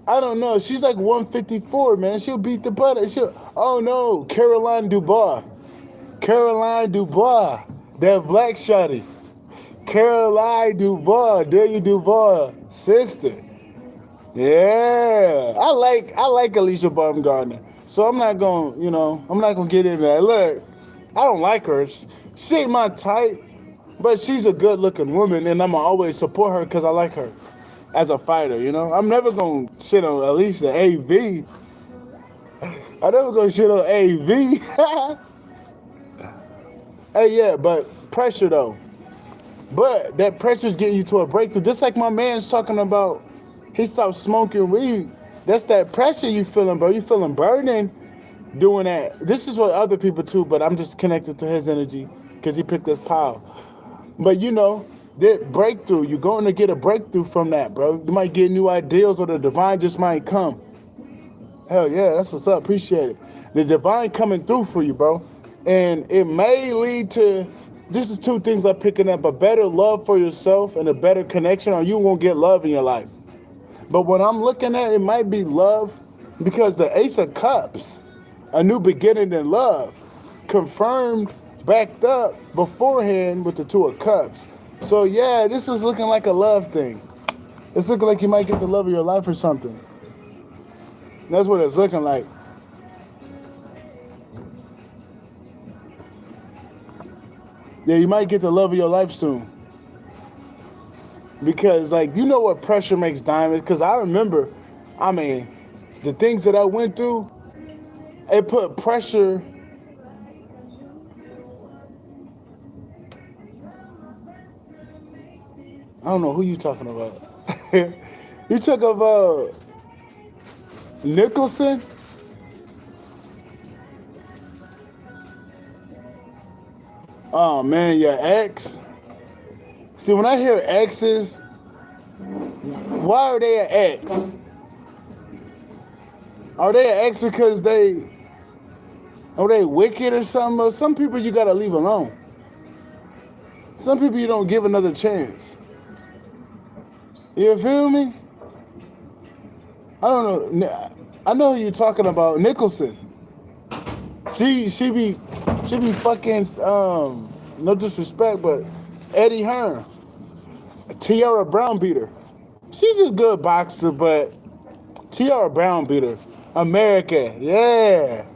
I don't know. She's like 154, man. She'll beat the butt. Oh, no. Caroline Dubois. That black shawty. Caroline Duval, Delia Duval, sister. Yeah, I like Alicia Baumgartner. So I'm not gonna get into that. Look, I don't like her. She ain't my type, but she's a good looking woman, and I'ma always support her because I like her as a fighter. I'm never gonna shit on Alicia AV. I never gonna shit on AV. Hey, yeah, but pressure though. But that pressure's getting you to a breakthrough. Just like my man's talking about, he stopped smoking weed. That's that pressure you feeling, bro. You feeling burning doing that. This is what other people too, but I'm just connected to his energy because he picked this pile. But that breakthrough, you're going to get a breakthrough from that, bro. You might get new ideals or the divine just might come. Hell yeah, that's what's up. Appreciate it. The divine coming through for you, bro. And it may lead to, this is two things I'm picking up, a better love for yourself and a better connection, or you won't get love in your life. But what I'm looking at, it might be love because the Ace of Cups, a new beginning in love, confirmed, backed up beforehand with the Two of Cups. So yeah, this is looking like a love thing. It's looking like you might get the love of your life or something. That's what it's looking like. Yeah, you might get the love of your life soon. Because, what pressure makes diamonds? Because I remember, the things that I went through, it put pressure. I don't know who you talking about. You talk about Nicholson? Oh, man, your ex? See, when I hear exes, why are they an ex? Are they an ex because are they wicked or something? Or some people you gotta leave alone. Some people you don't give another chance. You feel me? I don't know. I know who you're talking about, Nicholson. She be fucking no disrespect, but Eddie Hearn, Tiara Brown beat her. She's a good boxer, but Tiara Brown beat her. America, yeah.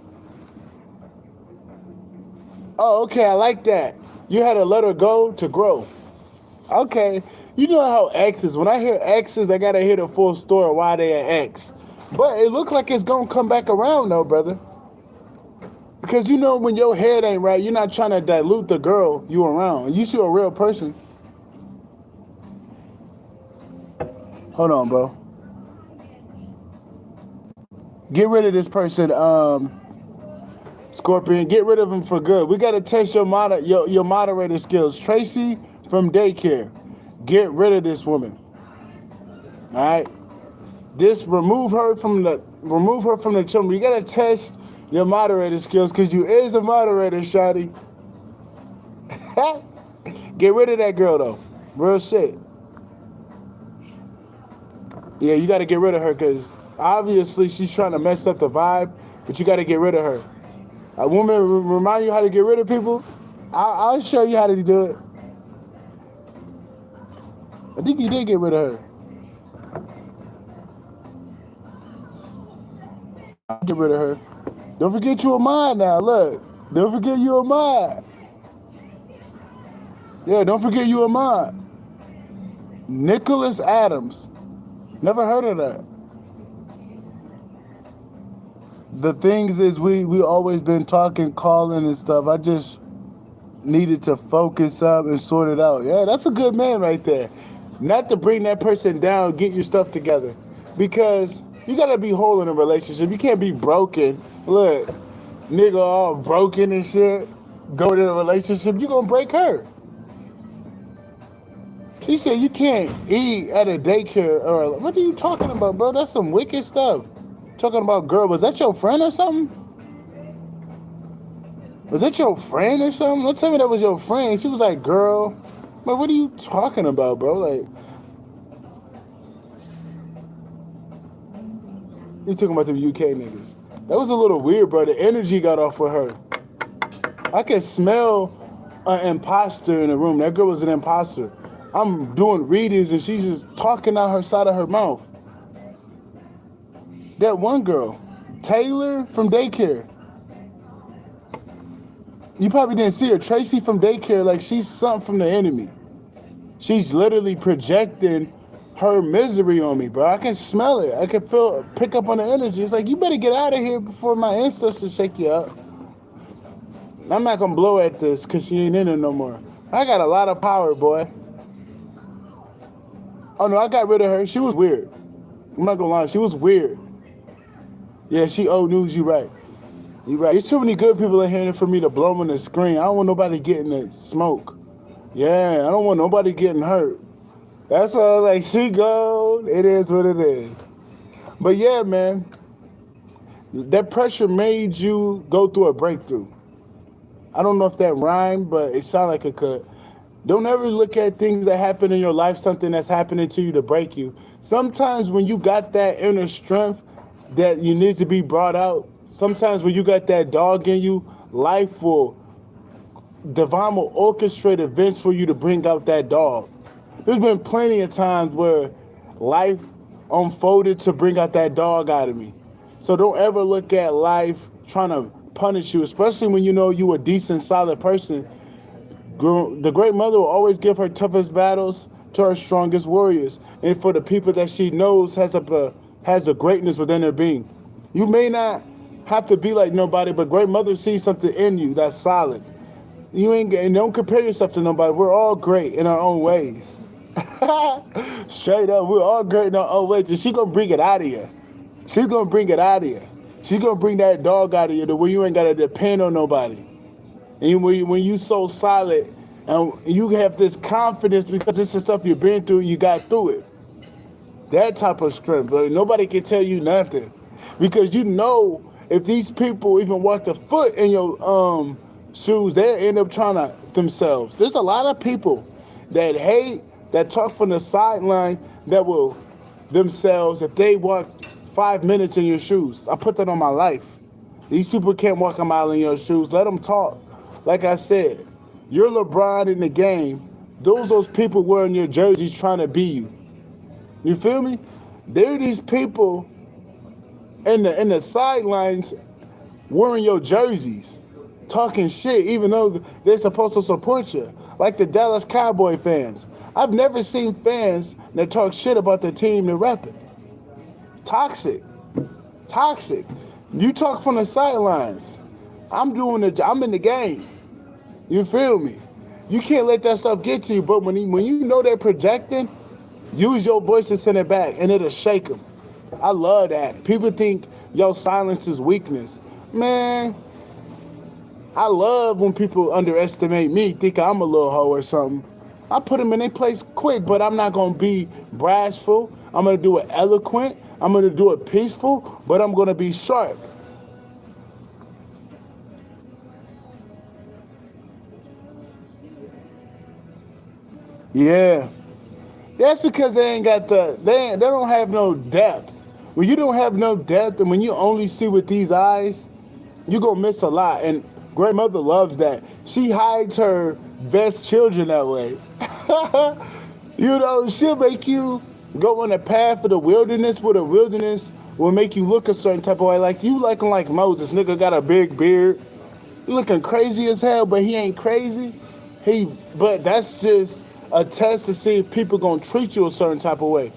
Oh, okay, I like that. You had to let her go to grow. Okay, you know how exes, when I hear exes, I gotta hear the full story of why they an ex. But it looks like it's gonna come back around though, brother. Because when your head ain't right, you're not trying to dilute the girl you around. You see a real person. Hold on, bro. Get rid of this person, Scorpion. Get rid of him for good. We got to test your moderator skills. Tracy from daycare. Get rid of this woman. All right? Remove her from the channel. You got to test your moderator skills because you is a moderator, shawty. Get rid of that girl, though. Real shit. Yeah, you got to get rid of her because obviously she's trying to mess up the vibe, but you got to get rid of her. A woman remind you how to get rid of people? I'll show you how to do it. I think you did get rid of her. I'll get rid of her. Don't forget you a mod now, look. Don't forget you a mod. Yeah, don't forget you a mod. Nicholas Adams. Never heard of that. The things is we always been talking, calling and stuff. I just needed to focus up and sort it out. Yeah, that's a good man right there. Not to bring that person down, get your stuff together. Because you gotta be whole in a relationship. You can't be broken. Look, nigga all broken and shit. Go to a relationship, you gonna break her. She said you can't eat at a daycare or what are you talking about, bro? That's some wicked stuff. Talking about girl, was that your friend or something? Was that your friend or something? Don't tell me that was your friend. She was like, girl, man, what are you talking about, bro? Like, you talking about them UK niggas. That was a little weird, bro. The energy got off with her. I could smell an imposter in the room. That girl was an imposter. I'm doing readings and she's just talking out her side of her mouth. That one girl, Taylor from daycare. You probably didn't see her. Tracy from daycare, like she's something from the enemy. She's literally projecting her misery on me, bro. I can smell it. I can pick up on the energy. It's like, you better get out of here before my ancestors shake you up. I'm not gonna blow at this because she ain't in it no more. I got a lot of power, boy. Oh no, I got rid of her. She was weird. I'm not gonna lie, she was weird. Yeah, she old news, you right. You right. There's too many good people in here for me to blow on the screen. I don't want nobody getting the smoke. Yeah, I don't want nobody getting hurt. That's all, like, she gone. It is what it is. But yeah, man, that pressure made you go through a breakthrough. I don't know if that rhymed, but it sounded like it could. Don't ever look at things that happen in your life, something that's happening to you to break you. Sometimes when you got that inner strength that you need to be brought out, sometimes when you got that dog in you, life will, divine will orchestrate events for you to bring out that dog. There's been plenty of times where life unfolded to bring out that dog out of me. So don't ever look at life trying to punish you, especially when you know you a decent, solid person. The Great Mother will always give her toughest battles to her strongest warriors, and for the people that she knows has a greatness within their being. You may not have to be like nobody, but Great Mother sees something in you that's solid. And don't compare yourself to nobody. We're all great in our own ways. Straight up, we're all great in our own ways. And she's gonna bring it out of you. She's gonna bring it out of you. She's gonna bring that dog out of you to where you ain't gotta depend on nobody. And when you so solid and you have this confidence because it's the stuff you've been through and you got through it. That type of strength, but nobody can tell you nothing. Because you know if these people even walk a foot in your shoes, they'll end up trying to themselves. There's a lot of people that hate, that talk from the sideline, that will themselves if they walk 5 minutes in your shoes. I put that on my life. These people can't walk a mile in your shoes. Let them talk. Like I said, you're LeBron in the game. Those people wearing your jerseys trying to be you. You feel me? There are these people in the sidelines wearing your jerseys, talking shit, even though they're supposed to support you. Like the Dallas Cowboy fans. I've never seen fans that talk shit about the team they're repping. Toxic. Toxic. You talk from the sidelines. I'm in the game. You feel me? You can't let that stuff get to you, but when you know they're projecting, use your voice to send it back, and it'll shake them. I love that. People think your silence is weakness. Man, I love when people underestimate me, think I'm a little hoe or something. I put them in their place quick, but I'm not going to be brassful. I'm going to do it eloquent. I'm going to do it peaceful, but I'm going to be sharp. Yeah. That's because they don't have no depth. When you don't have no depth and when you only see with these eyes, you're going to miss a lot. And Great Mother loves that. She hides her best children that way. You know, she'll make you go on a path of the wilderness where the wilderness will make you look a certain type of way. Like you looking like Moses. Nigga got a big beard. You looking crazy as hell, but he ain't crazy. But that's just a test to see if people gonna treat you a certain type of way.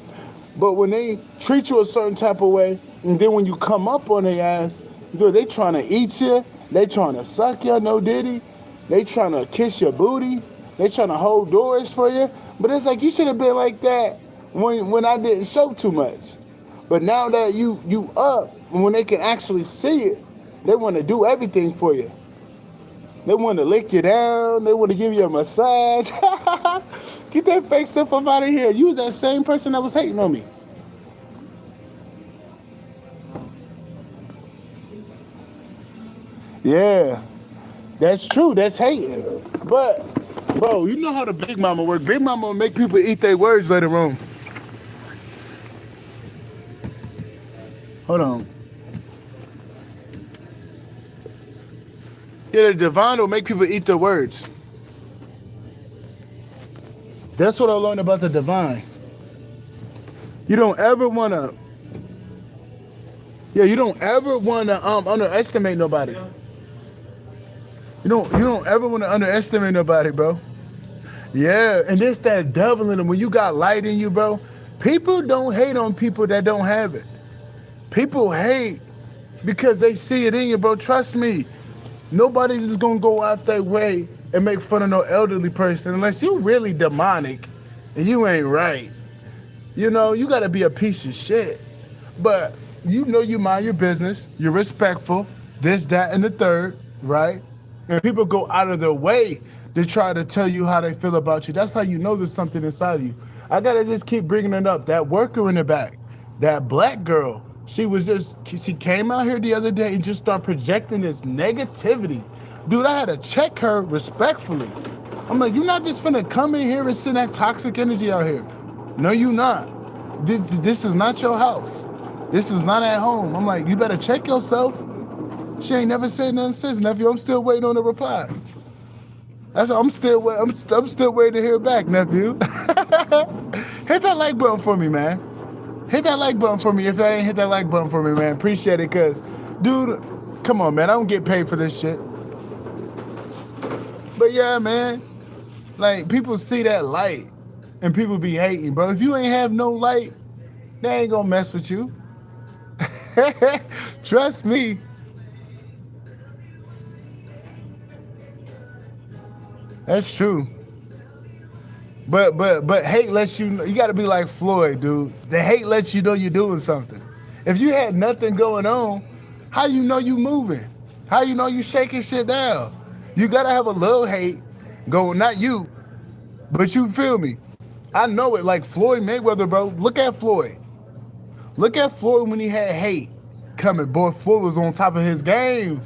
But when they treat you a certain type of way, and then when you come up on their ass, dude, they trying to eat you, they trying to suck you, no diddy, they trying to kiss your booty, they trying to hold doors for you. But it's like you should have been like that when I didn't show too much. But now that you up, and when they can actually see it, they want to do everything for you. They want to lick you down. They want to give you a massage. Get that fake stuff up out of here. You was that same person that was hating on me. Yeah, that's true. That's hating. But, bro, you know how the Big Mama work. Big Mama will make people eat their words later on. Hold on. Yeah, the divine will make people eat their words. That's what I learned about the divine. You don't ever want to, yeah, you don't ever want to underestimate nobody. You don't ever want to underestimate nobody, bro. Yeah, and it's that devil in them. When you got light in you, bro, people don't hate on people that don't have it. People hate because they see it in you, bro. Trust me. Nobody's just gonna go out their way and make fun of no elderly person unless you really demonic and you ain't right. You know, you gotta be a piece of shit. But you know you mind your business, you're respectful, this, that, and the third, right? And people go out of their way to try to tell you how they feel about you. That's how you know there's something inside of you. I gotta just keep bringing it up. That worker in the back, that black girl, she came out here the other day and just started projecting this negativity. Dude, I had to check her respectfully. I'm like, you're not just finna come in here and send that toxic energy out here. No, you not. This is not your house. This is not at home. I'm like, you better check yourself. She ain't never said nothing since, nephew. I'm still waiting on the reply. I'm still waiting to hear back, nephew. Hit that like button for me, man. Hit that like button for me if I ain't hit that like button for me, man. Appreciate it, cause, dude, come on, man. I don't get paid for this shit. But yeah, man, like people see that light and people be hating, bro. If you ain't have no light, they ain't gonna mess with you. Trust me. That's true. But hate lets you know. You got to be like Floyd, dude. The hate lets you know you're doing something. If you had nothing going on, how you know you moving? How you know you shaking shit down? You got to have a little hate going, not you, but you feel me. I know it, like Floyd Mayweather, bro. Look at Floyd. Look at Floyd when he had hate coming. Boy, Floyd was on top of his game.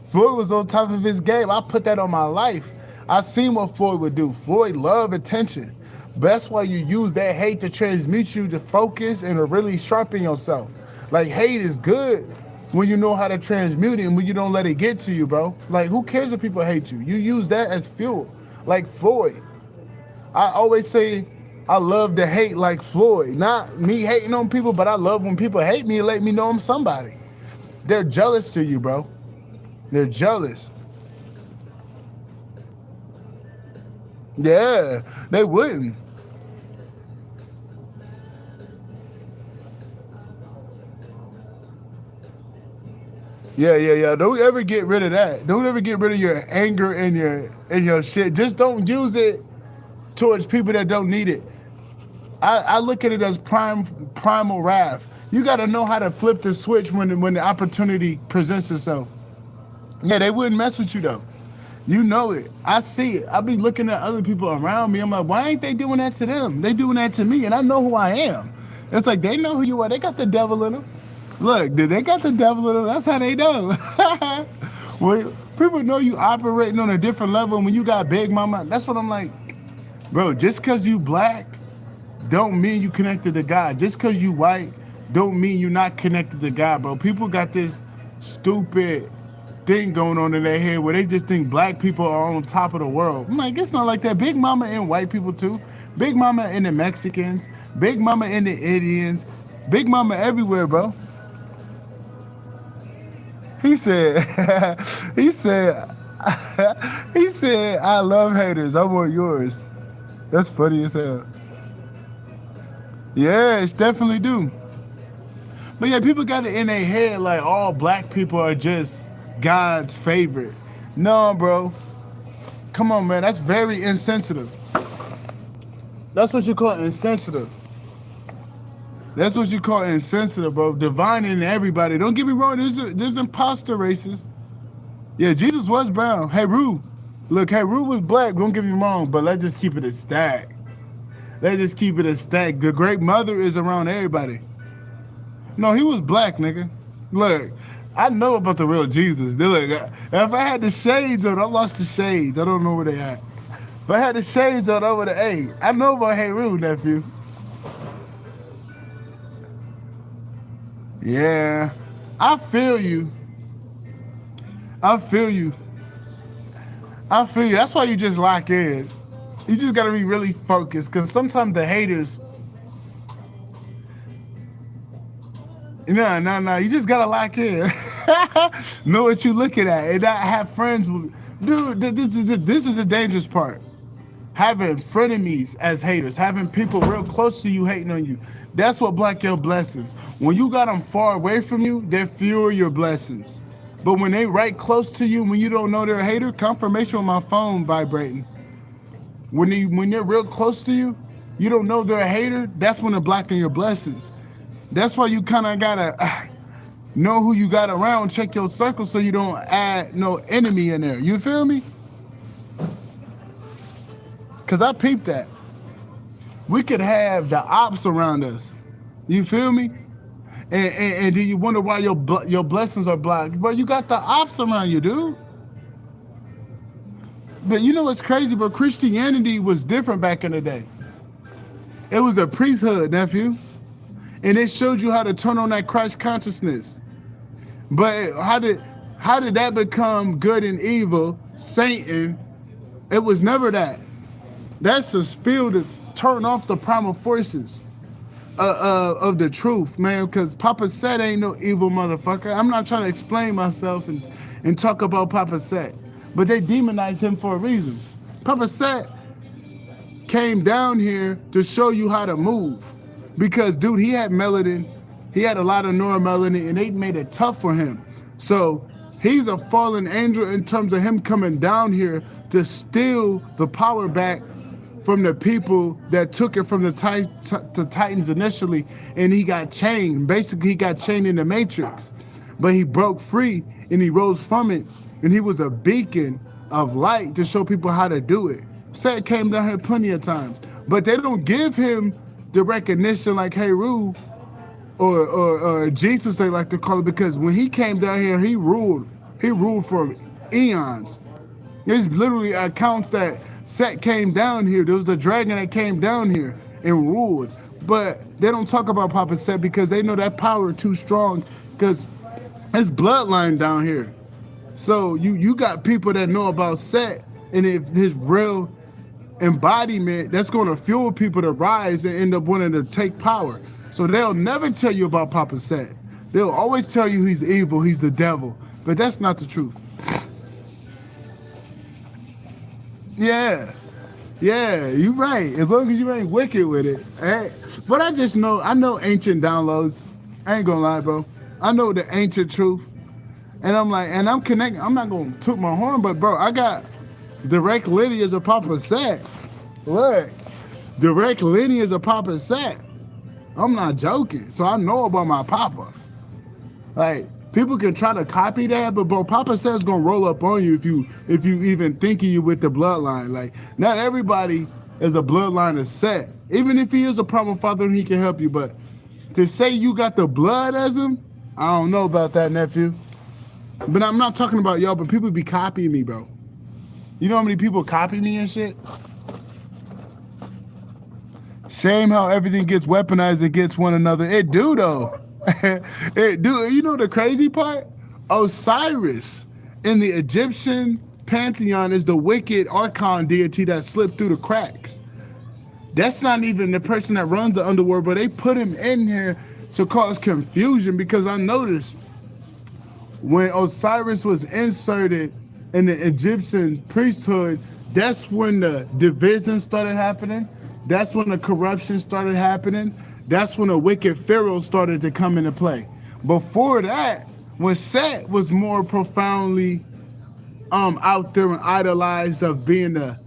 Floyd was on top of his game. I put that on my life. I seen what Floyd would do. Floyd loved attention. But that's why you use that hate to transmute you to focus and to really sharpen yourself. Like, hate is good when you know how to transmute it and when you don't let it get to you, bro. Like, who cares if people hate you? You use that as fuel. Like Floyd. I always say I love to hate like Floyd. Not me hating on people, but I love when people hate me and let me know I'm somebody. They're jealous to you, bro. They're jealous. Yeah, they wouldn't. Yeah. Don't ever get rid of that. Don't ever get rid of your anger and your shit. Just don't use it towards people that don't need it. I look at it as primal wrath. You got to know how to flip the switch when the opportunity presents itself. Yeah, they wouldn't mess with you though. You know it. I see it. I be looking at other people around me. I'm like, why ain't they doing that to them? They doing that to me, and I know who I am. It's like they know who you are. They got the devil in them. Look, they got the devil in them. That's how they know. Well, people know you operating on a different level when you got Big Mama. That's what I'm like, bro. Just because you black, don't mean you connected to God. Just because you white, don't mean you're not connected to God, bro. People got this stupid thing going on in their head where they just think black people are on top of the world. I'm like, it's not like that. Big Mama and white people too. Big Mama and the Mexicans. Big Mama and the Indians. Big Mama everywhere, bro. He said, he said, I love haters. I want yours. That's funny as hell. Yeah, it's definitely do. But yeah, people got it in their head like all black people are just God's favorite. No, bro. Come on, man. That's very insensitive. That's what you call insensitive. That's what you call insensitive, bro. Divining everybody. Don't get me wrong. There's imposter races. Yeah, Jesus was brown. Heru. Look, Heru was black. Don't get me wrong, but let's just keep it a stack. Let's just keep it a stack. The great mother is around everybody. No, he was black, nigga. Look, I know about the real Jesus. Look, if I had the shades on, I lost the shades. I don't know where they at. If I had the shades on over the A, I know about Heru, nephew. Yeah, I feel you. I feel you. That's why you just lock in. You just gotta be really focused, because sometimes the haters. No. You just gotta lock in. Know what you looking at, and not have friends with. Dude, this is the dangerous part. Having frenemies as haters, having people real close to you hating on you. That's what block your blessings. When you got them far away from you, they fuel your blessings. But when they right close to you, when you don't know they're a hater, confirmation on my phone vibrating. When they're real close to you, you don't know they're a hater, that's when they're blocking your blessings. That's why you kind of gotta know who you got around, check your circle so you don't add no enemy in there. You feel me? Because I peeped that. We could have the ops around us. You feel me? And then you wonder why your blessings are blocked. But you got the ops around you, dude. But you know what's crazy? But Christianity was different back in the day. It was a priesthood, nephew. And it showed you how to turn on that Christ consciousness. But how did that become good and evil? Satan. It was never that. That's a spill to turn off the primal forces of the truth, man. Because Papa Set ain't no evil motherfucker. I'm not trying to explain myself and talk about Papa Set. But they demonize him for a reason. Papa Set came down here to show you how to move. Because, dude, he had melanin. He had a lot of neuromelanin, and they made it tough for him. So he's a fallen angel in terms of him coming down here to steal the power back from the people that took it from the Titans initially, and he got chained. Basically, he got chained in the Matrix. But he broke free, and he rose from it, and he was a beacon of light to show people how to do it. Set came down here plenty of times, but they don't give him the recognition like Heru or Jesus, they like to call it, because when he came down here, he ruled for eons. There's literally accounts that Set came down here. There was a dragon that came down here and ruled. But they don't talk about Papa Set because they know that power too strong, because his bloodline down here. So you got people that know about Set, and if his real embodiment, that's going to fuel people to rise and end up wanting to take power. So they'll never tell you about Papa Set. They'll always tell you he's evil, he's the devil. But that's not the truth. Yeah, you're right. As long as you ain't wicked with it. Hey, but I know ancient downloads. I ain't gonna lie, bro. I know the ancient truth. And I'm connecting. I'm not gonna toot my horn, but bro, I got direct lineage of Papa Set. Look, direct lineage of Papa Set. I'm not joking. So I know about my Papa. Like, people can try to copy that, but bro, Papa Set's gonna roll up on you if you even thinking you with the bloodline. Like, not everybody is a bloodline of Set. Even if he is a primal father and he can help you, but to say you got the blood as him, I don't know about that, nephew. But I'm not talking about y'all, but people be copying me, bro. You know how many people copy me and shit? Shame how everything gets weaponized against one another. It do, though. It do. You know the crazy part? Osiris in the Egyptian pantheon is the wicked archon deity that slipped through the cracks. That's not even the person that runs the underworld, but they put him in here to cause confusion, because I noticed when Osiris was inserted in the Egyptian priesthood, that's when the division started happening. That's when the corruption started happening. That's when the wicked pharaoh started to come into play. Before that, when Set was more profoundly out there and idolized of being the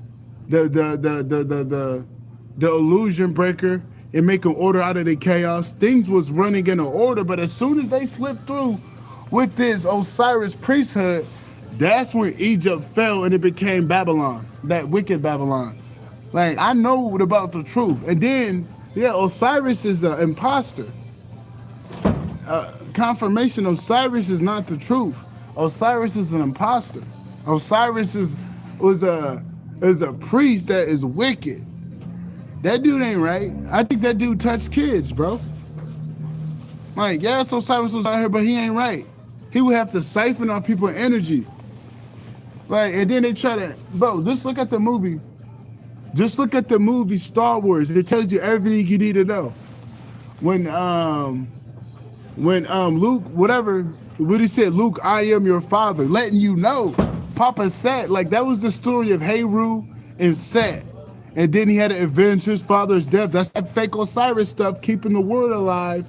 illusion breaker and making order out of the chaos, things was running in order. But as soon as they slipped through with this Osiris priesthood, that's when Egypt fell and it became Babylon, that wicked Babylon. Like, I know about the truth. And then, yeah, Osiris is an imposter. Confirmation, Osiris is not the truth. Osiris is an imposter. Osiris is a priest that is wicked. That dude ain't right. I think that dude touched kids, bro. Like, yes, Osiris was out here, but he ain't right. He would have to siphon off people's energy. Like, and then they try to, bro, just look at the movie Just look at the movie Star Wars. It tells you everything you need to know. When Luke, whatever, what he said, Luke, I am your father, letting you know. Papa said, like, that was the story of Heru and Set. And then he had to avenge his father's death. That's that fake Osiris stuff, keeping the world alive.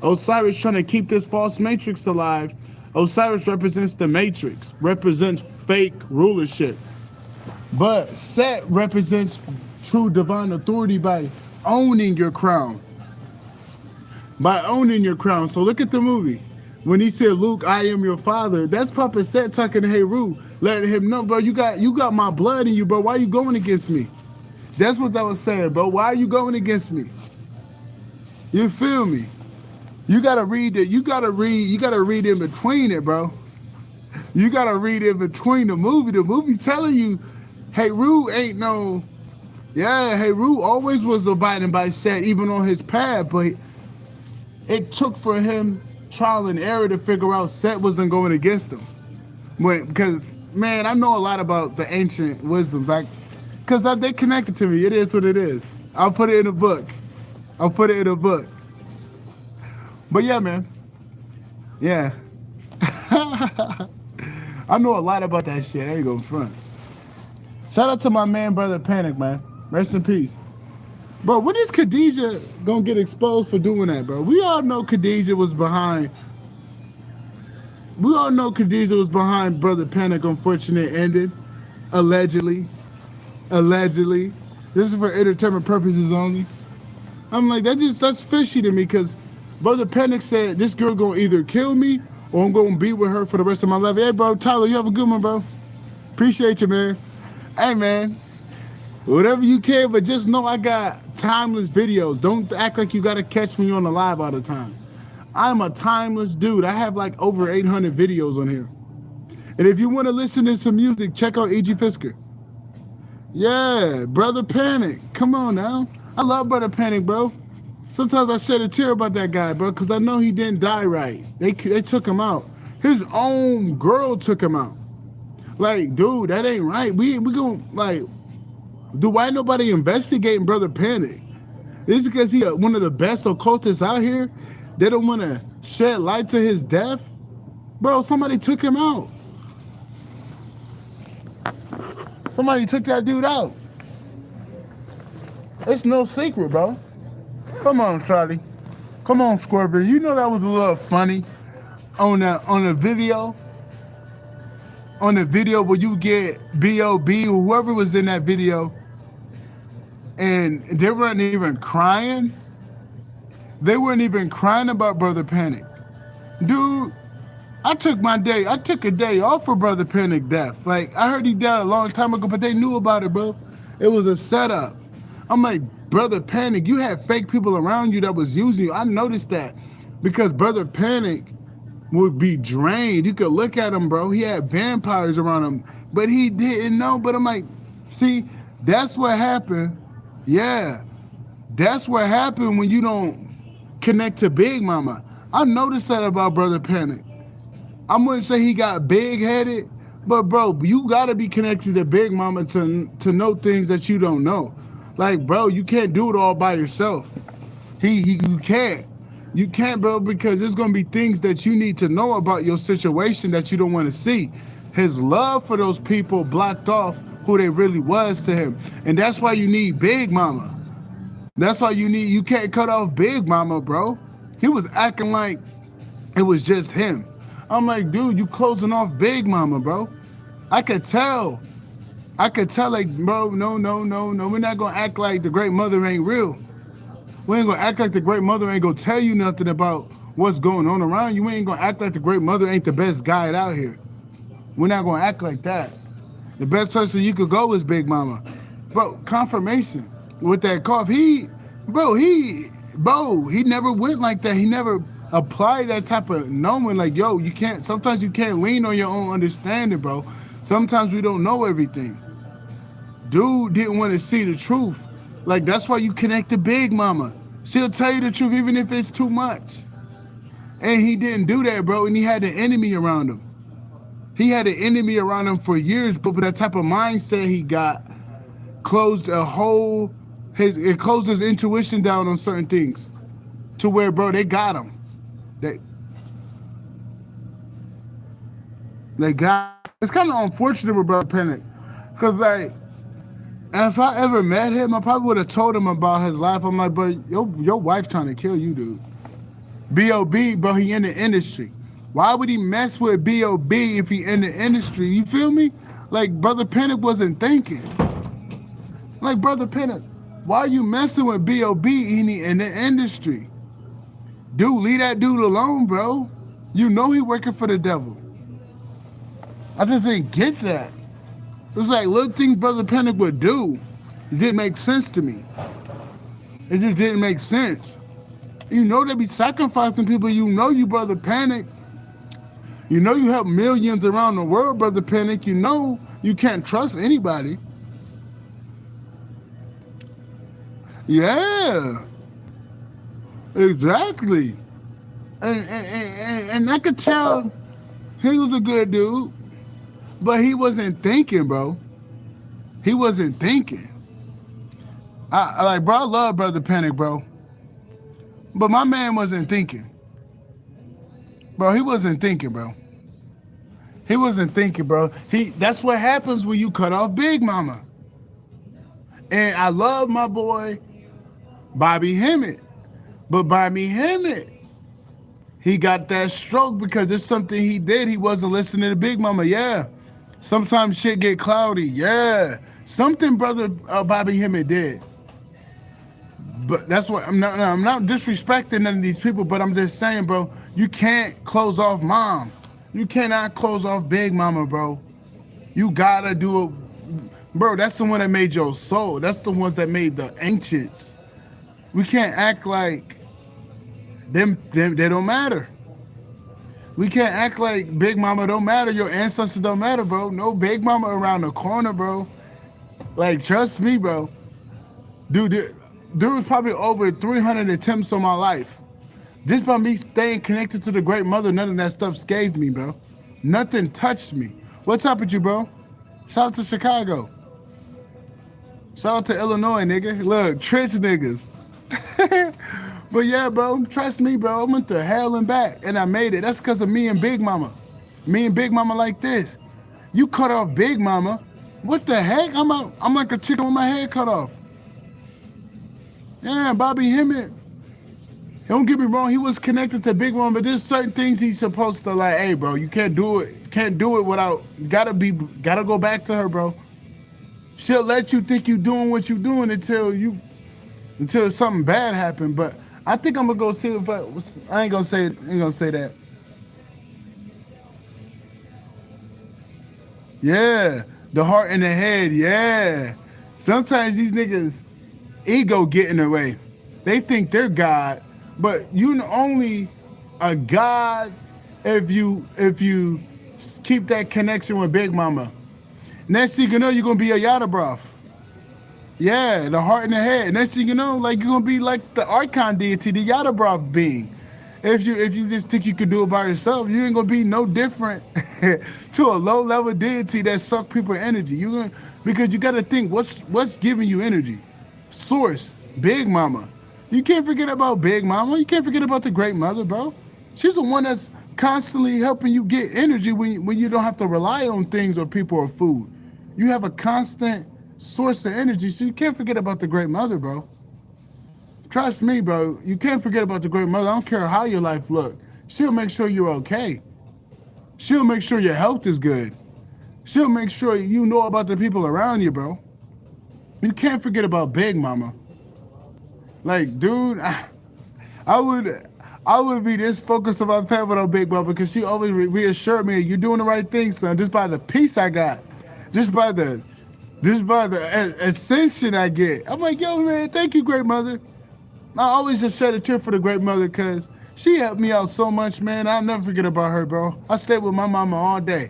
Osiris trying to keep this false matrix alive. Osiris represents the matrix, represents fake rulership. But Set represents true divine authority by owning your crown. By owning your crown. So look at the movie. When he said, Luke, I am your father, that's Papa Set talking to Heru, letting him know, bro, you got my blood in you, bro. Why are you going against me? That's what that was saying, bro. Why are you going against me? You feel me? You gotta read it. You gotta read in between it, bro. You gotta read in between the movie. The movie telling you, Heru ain't no, yeah, Heru always was abiding by Set, even on his path, but it took for him trial and error to figure out Set wasn't going against him. Because, man, I know a lot about the ancient wisdoms, like, because they connected to me. It is what it is. I'll put it in a book. But yeah, man. Yeah. I know a lot about that shit. I ain't gonna front. Shout out to my man, Brother Panic, man. Rest in peace. Bro, when is Khadijah gonna get exposed for doing that, bro? We all know Khadijah was behind Brother Panic unfortunate ending. Allegedly. This is for entertainment purposes only. I'm like, that's fishy to me, because Brother Panic said this girl gonna either kill me or I'm gonna be with her for the rest of my life. Hey, bro, Tyler, you have a good one, bro. Appreciate you, man. Hey, man. Whatever you can, but just know I got timeless videos. Don't act like you gotta catch me on the live all the time. I'm a timeless dude. I have like over 800 videos on here. And if you want to listen to some music, check out E.G. Fisker. Yeah, Brother Panic. Come on now. I love Brother Panic, bro. Sometimes I shed a tear about that guy, bro, because I know he didn't die right. They took him out. His own girl took him out. Like, dude, that ain't right. We gonna, like, why nobody investigating Brother Panic? This is because he one of the best occultists out here. They don't want to shed light to his death. Bro, somebody took him out. Somebody took that dude out. It's no secret, bro. Come on, Charlie. Come on, Scorpion. You know that was a little funny on the video. On the video where you get B.O.B. or whoever was in that video, and they weren't even crying. They weren't even crying about Brother Panic. Dude, I took a day off for Brother Panic death. Like, I heard he died a long time ago, but they knew about it, bro. It was a setup. I'm like, Brother Panic, you had fake people around you that was using you. I noticed that because Brother Panic would be drained. You could look at him, bro. He had vampires around him, but he didn't know. But I'm like, see, that's what happened. Yeah, that's what happened when you don't connect to Big Mama. I noticed that about Brother Panic. I wouldn't say he got big-headed, but bro, you gotta be connected to Big Mama to know things that you don't know. Like, bro, you can't do it all by yourself. You can't. You can't, bro, because there's gonna be things that you need to know about your situation that you don't want to see. His love for those people blocked off who they really was to him. And that's why you need Big Mama. That's why you can't cut off Big Mama, bro. He was acting like it was just him. I'm like, dude, you closing off Big Mama, bro. I could tell like, bro, no. We're not gonna act like the Great Mother ain't real. We ain't gonna act like the Great Mother ain't gonna tell you nothing about what's going on around you. We ain't gonna act like the Great Mother ain't the best guide out here. We're not gonna act like that. The best person you could go is Big Mama. Bro, confirmation with that cough. He never went like that. He never applied that type of knowing, like, yo, sometimes you can't lean on your own understanding, bro. Sometimes we don't know everything. Dude didn't want to see the truth. Like, that's why you connect to Big Mama. She'll tell you the truth even if it's too much. And he didn't do that, bro, and he had an enemy around him. He had an enemy around him for years, but with that type of mindset he got, closed a whole it closed his intuition down on certain things, to where, bro, they got him. They got. It's kind of unfortunate with Brother Panic, cause like, if I ever met him, I probably would have told him about his life. I'm like, bro, your wife trying to kill you, dude. B.O.B., bro, he in the industry. Why would he mess with B.O.B. if he in the industry? You feel me? Like, Brother Panic wasn't thinking. Like, Brother Panic, why are you messing with B.O.B. in the industry? Dude, leave that dude alone, bro. You know he working for the devil. I just didn't get that. It was like little things Brother Panic would do. It didn't make sense to me. It just didn't make sense. You know they be sacrificing people. You know you Brother Panic. You know you help millions around the world, Brother Panic. You know you can't trust anybody. Yeah. Exactly. And I could tell he was a good dude. But he wasn't thinking, bro. He wasn't thinking. I love Brother Panic, bro. But my man wasn't thinking. Bro, he wasn't thinking, bro. He wasn't thinking, bro. That's what happens when you cut off Big Mama. And I love my boy, Bobby Hemmett. But Bobby Hemmett, he got that stroke because there's something he did. He wasn't listening to Big Mama, yeah. Sometimes shit get cloudy, yeah. Something Brother Bobby Hemmett did. But that's what I'm not disrespecting none of these people, but I'm just saying, bro, you can't close off Mom. You cannot close off Big Mama, bro. You gotta do it. Bro, that's the one that made your soul. That's the ones that made the ancients. We can't act like them they don't matter. We can't act like Big Mama don't matter. Your ancestors don't matter, bro. No Big Mama around the corner, bro. Like, trust me, bro. Dude, there was probably over 300 attempts on my life. Just by me staying connected to the Great Mother, none of that stuff scathed me, bro. Nothing touched me. What's up with you, bro? Shout out to Chicago. Shout out to Illinois, nigga. Look, trench niggas. But yeah, bro, trust me, bro. I went to hell and back, and I made it. That's because of me and Big Mama. Me and Big Mama like this. You cut off Big Mama. What the heck? I'm like a chicken with my head cut off. Yeah, Bobby Hemmett. Don't get me wrong, he was connected to Big Mama, but there's certain things he's supposed to like, hey, bro, you can't do it. You can't do it without, gotta go back to her, bro. She'll let you think you doing what you doing until something bad happened. But I think I'm gonna go see if I ain't gonna say that. Yeah, the heart and the head, yeah. Sometimes these niggas ego get in the way. They think they're God, but you only a God if you keep that connection with Big Mama. Next thing you know, you're gonna be a Yada Broth. Yeah, the heart and the head. Next thing you know, like you're gonna be like the Archon deity, the Yada Broth being. If you just think you could do it by yourself, you ain't gonna be no different to a low level deity that suck people's energy. Because you gotta think what's giving you energy. Source, Big Mama. You can't forget about Big Mama. You can't forget about the Great Mother, bro. She's the one that's constantly helping you get energy when you don't have to rely on things or people or food. You have a constant source of energy, so you can't forget about the Great Mother, bro. Trust me, bro. You can't forget about the Great Mother. I don't care how your life look. She'll make sure you're okay. She'll make sure your health is good. She'll make sure you know about the people around you, bro. You can't forget about Big Mama. Like, dude, I would be this focused on my pet with Big Mama because she always reassured me, you're doing the right thing, son. Just by the peace I got, just by the ascension I get. I'm like, yo, man, thank you, Great Mother. I always just shed a tear for the Great Mother because she helped me out so much, man. I'll never forget about her, bro. I stayed with my mama all day.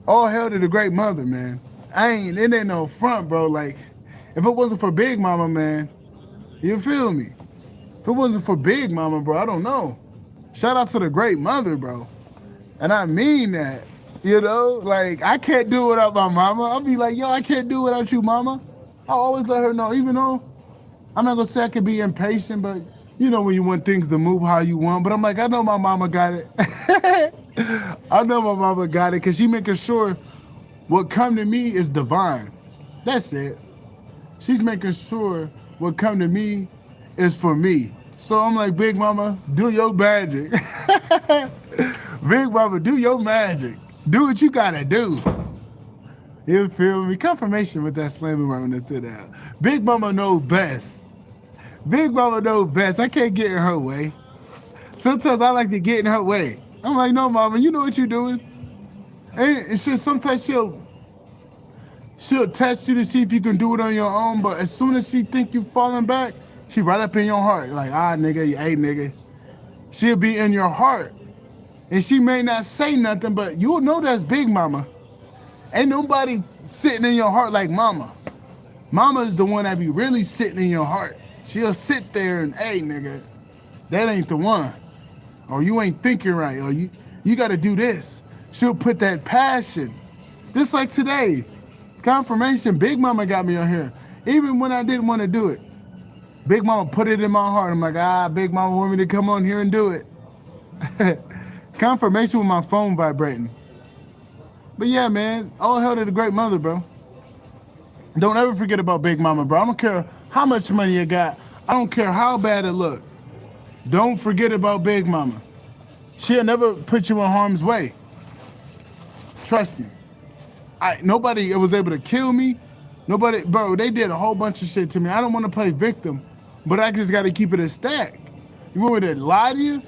All hell to the Great Mother, man. It ain't no front, bro. Like, if it wasn't for Big Mama, man, you feel me? If it wasn't for Big Mama, bro, I don't know. Shout out to the Great Mother, bro. And I mean that. You know, like, I can't do it without my mama. I'll be like, yo, I can't do it without you, mama. I always let her know, even though I'm not gonna say I can be impatient, but you know when you want things to move how you want. But I'm like, I know my mama got it. I know my mama got it because she making sure what come to me is divine. That's it. She's making sure what come to me is for me. So I'm like, Big Mama, do your magic. Big Mama, do your magic. Do what you gotta do. You feel me? Confirmation with that slamming right when they sit down. Big Mama knows best. Big Mama knows best. I can't get in her way. Sometimes I like to get in her way. I'm like, no, Mama, you know what you're doing. And it's just sometimes she'll test you to see if you can do it on your own, but as soon as she think you falling back, she right up in your heart. Like, nigga, hey, nigga. She'll be in your heart. And she may not say nothing, but you'll know that's Big Mama. Ain't nobody sitting in your heart like Mama. Mama is the one that be really sitting in your heart. She'll sit there and, hey, nigga, that ain't the one. Or you ain't thinking right. Or you got to do this. She'll put that passion. Just like today. Confirmation, Big Mama got me on here. Even when I didn't want to do it. Big Mama put it in my heart. I'm like, Big Mama want me to come on here and do it. Confirmation with my phone vibrating. But yeah, man, all hell to the great mother, bro. Don't ever forget about Big Mama, bro. I don't care how much money you got. I don't care how bad it look. Don't forget about Big Mama. She'll never put you in harm's way. Trust me. Nobody was able to kill me. Nobody, bro, they did a whole bunch of shit to me. I don't want to play victim, but I just got to keep it a stack. You want me to lie to you?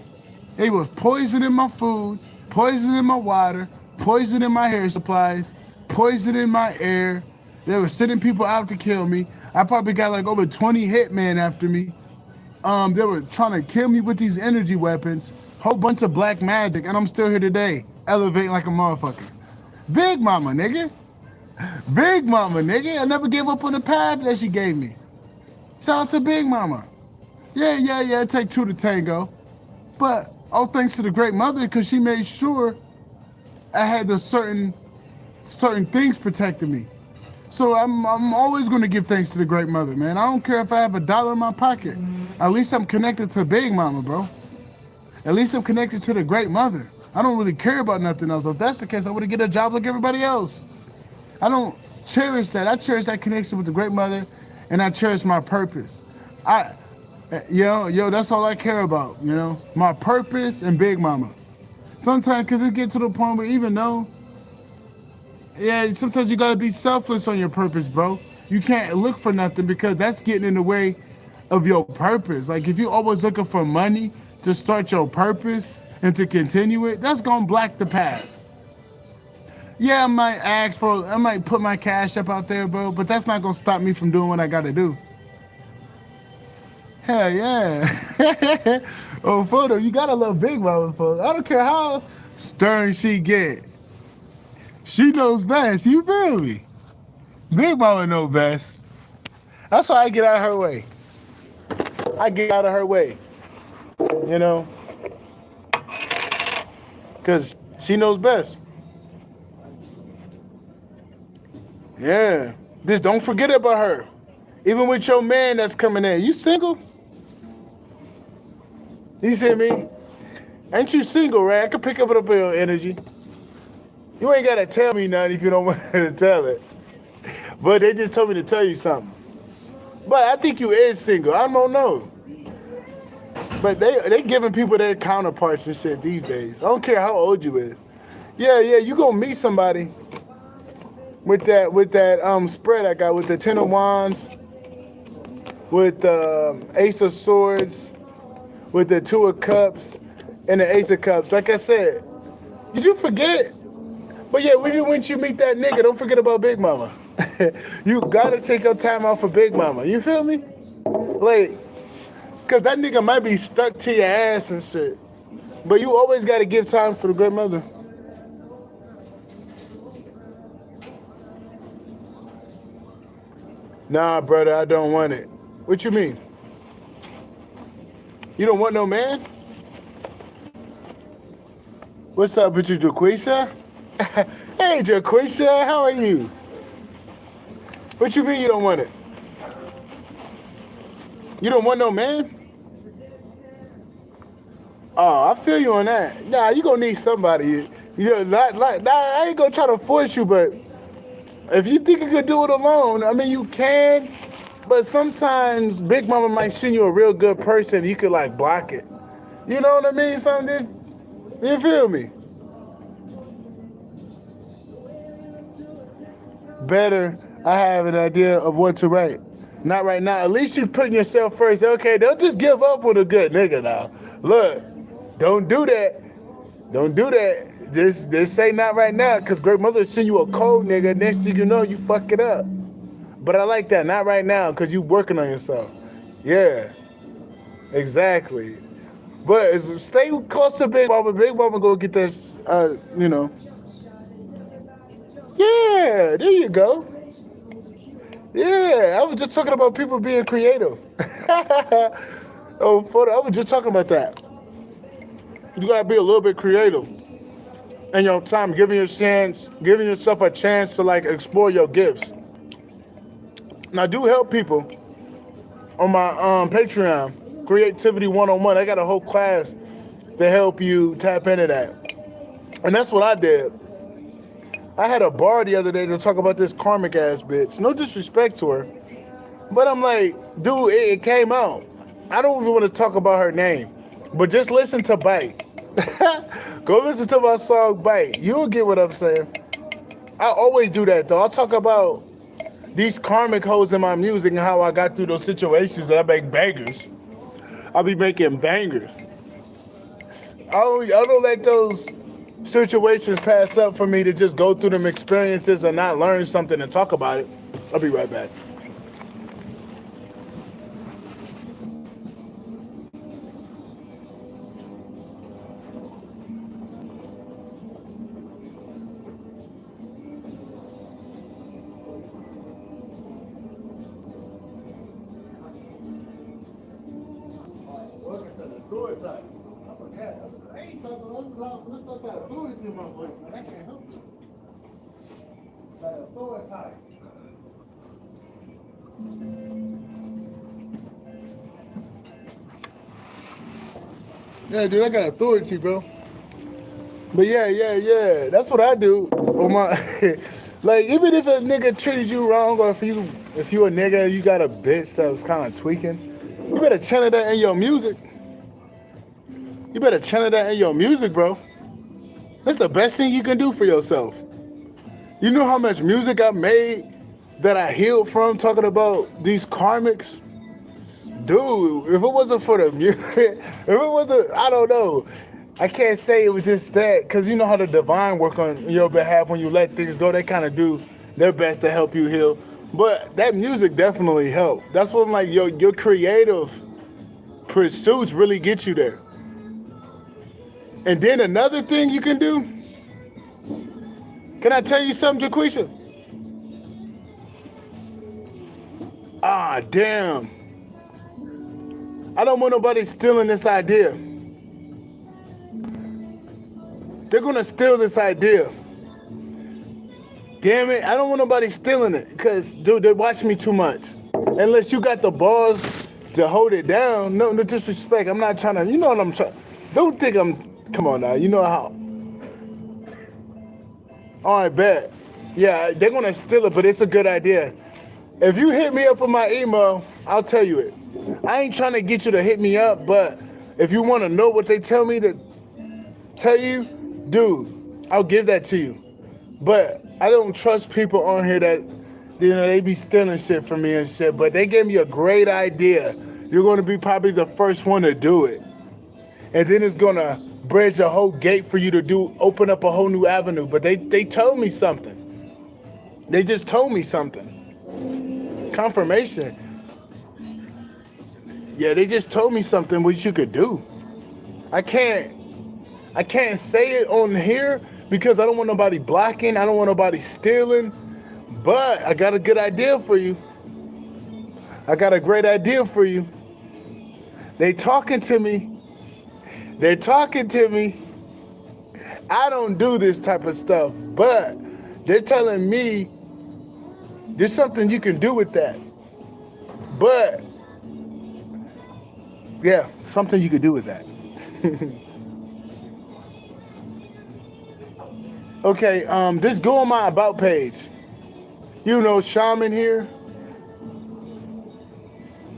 They was poisoning my food, poisoning my water, poisoning my hair supplies, poisoning my air. They were sending people out to kill me. I probably got like over 20 hitmen after me. They were trying to kill me with these energy weapons. Whole bunch of black magic, and I'm still here today, elevating like a motherfucker. Big Mama, nigga. Big Mama, nigga. I never gave up on the path that she gave me. Shout out to Big Mama. Yeah, it take two to tango. But all thanks to the great mother, because she made sure I had the certain things protecting me. So I'm always going to give thanks to the great mother, man. I don't care if I have $1 in my pocket. At least I'm connected to Big Mama, bro. At least I'm connected to the great mother. I don't really care about nothing else. If that's the case, I would get a job like everybody else. I don't cherish that. I cherish that connection with the great mother, and I cherish my purpose. That's all I care about, you know? My purpose and Big Mama. Sometimes, because it gets to the point where even though, sometimes you got to be selfless on your purpose, bro. You can't look for nothing because that's getting in the way of your purpose. Like, if you're always looking for money to start your purpose and to continue it, that's going to block the path. Yeah, I might put my Cashapp out there, bro, but that's not going to stop me from doing what I got to do. Hell yeah. Oh, photo, you got to love Big Mama, photo. I don't care how stern she get. She knows best, you feel me? Big Mama knows best. That's why I get out of her way. I get out of her way, you know? Because she knows best. Yeah. Just don't forget about her. Even with your man that's coming in. You single? You see me? Ain't you single, right? I can pick up your energy. You ain't got to tell me nothing if you don't want to tell it. But they just told me to tell you something. But I think you is single. I don't know. But they giving people their counterparts and shit these days. I don't care how old you is. Yeah, you gonna meet somebody with that spread I got with the 10 of Wands, with the Ace of Swords, with the 2 of Cups, and the Ace of Cups. Like I said, did you forget? But yeah, when you meet that nigga, don't forget about Big Mama. You gotta take your time out for Big Mama. You feel me? Like, cause that nigga might be stuck to your ass and shit. But you always gotta give time for the great mother. Nah, brother, I don't want it. What you mean? You don't want no man? What's up with you, Jaquisha? Hey, Jaquisha, how are you? What you mean you don't want it? You don't want no man? Oh, I feel you on that. Nah, you gonna need somebody. You know, nah, I ain't gonna try to force you, but if you think you could do it alone, I mean, you can. But sometimes Big Mama might send you a real good person. You could like block it. You know what I mean? Something this. You feel me? Better. I have an idea of what to write. Not right now. At least you putting yourself first. Okay, don't just give up with a good nigga now. Look, don't do that. Don't do that. Just say not right now, cause great mother send you a cold nigga. Next thing you know, you fuck it up. But I like that. Not right now, cause you working on yourself. Yeah, exactly. But stay close to Big Mama. Big Mama go get this. You know. Yeah, there you go. Yeah, I was just talking about people being creative. I was just talking about that. You gotta be a little bit creative in your time, giving yourself a chance to like explore your gifts. And I do help people on my Patreon, Creativity 101. I got a whole class to help you tap into that. And that's what I did. I had a bar the other day to talk about this karmic ass bitch. No disrespect to her. But I'm like, dude, it came out. I don't even want to talk about her name. But just listen to Bite. Go listen to my song Bite. You'll get what I'm saying. I always do that though. I'll talk about these karmic hoes in my music and how I got through those situations that I make bangers. I'll be making bangers. I don't let those situations pass up for me to just go through them experiences and not learn something and talk about it. I'll be right back. I ain't talking about fluids in my voice, man. I can't help it. Authority. Yeah, dude, I got authority, bro. But yeah. That's what I do. On my, like, even if a nigga treated you wrong, or if you a nigga, you got a bitch that was kind of tweaking, you better channel that in your music. You better channel that in your music, bro. That's the best thing you can do for yourself. You know how much music I made that I healed from talking about these karmics? Dude, if it wasn't for the music, if it wasn't, I don't know. I can't say it was just that, because you know how the divine work on your behalf when you let things go. They kind of do their best to help you heal. But that music definitely helped. That's what I'm like, your creative pursuits really get you there. And then another thing you can do, can I tell you something, Jaquisha? Ah, damn. I don't want nobody stealing this idea. They're gonna steal this idea. Damn it, I don't want nobody stealing it, because, dude, they watch me too much. Unless you got the balls to hold it down. No disrespect, I'm not trying to, you know what I'm trying. Don't think come on now, you know how. All right, bet. Yeah, they're gonna steal it, but it's a good idea. If you hit me up on my email, I'll tell you it. I ain't trying to get you to hit me up, but if you want to know what they tell me to tell you, dude, I'll give that to you. But I don't trust people on here that, you know, they be stealing shit from me and shit, but they gave me a great idea. You're gonna be probably the first one to do it. And then it's gonna bridge a whole gate for you to open up a whole new avenue. But they told me something. They just told me something. Confirmation. Yeah, they just told me something what you could do. I can't say it on here because I don't want nobody blocking. I don't want nobody stealing. But I got a good idea for you. I got a great idea for you. They talking to me. They're talking to me. I don't do this type of stuff, but they're telling me there's something you can do with that. But Yeah, something you could do with that. Okay, just go on my about page. You know, shaman here.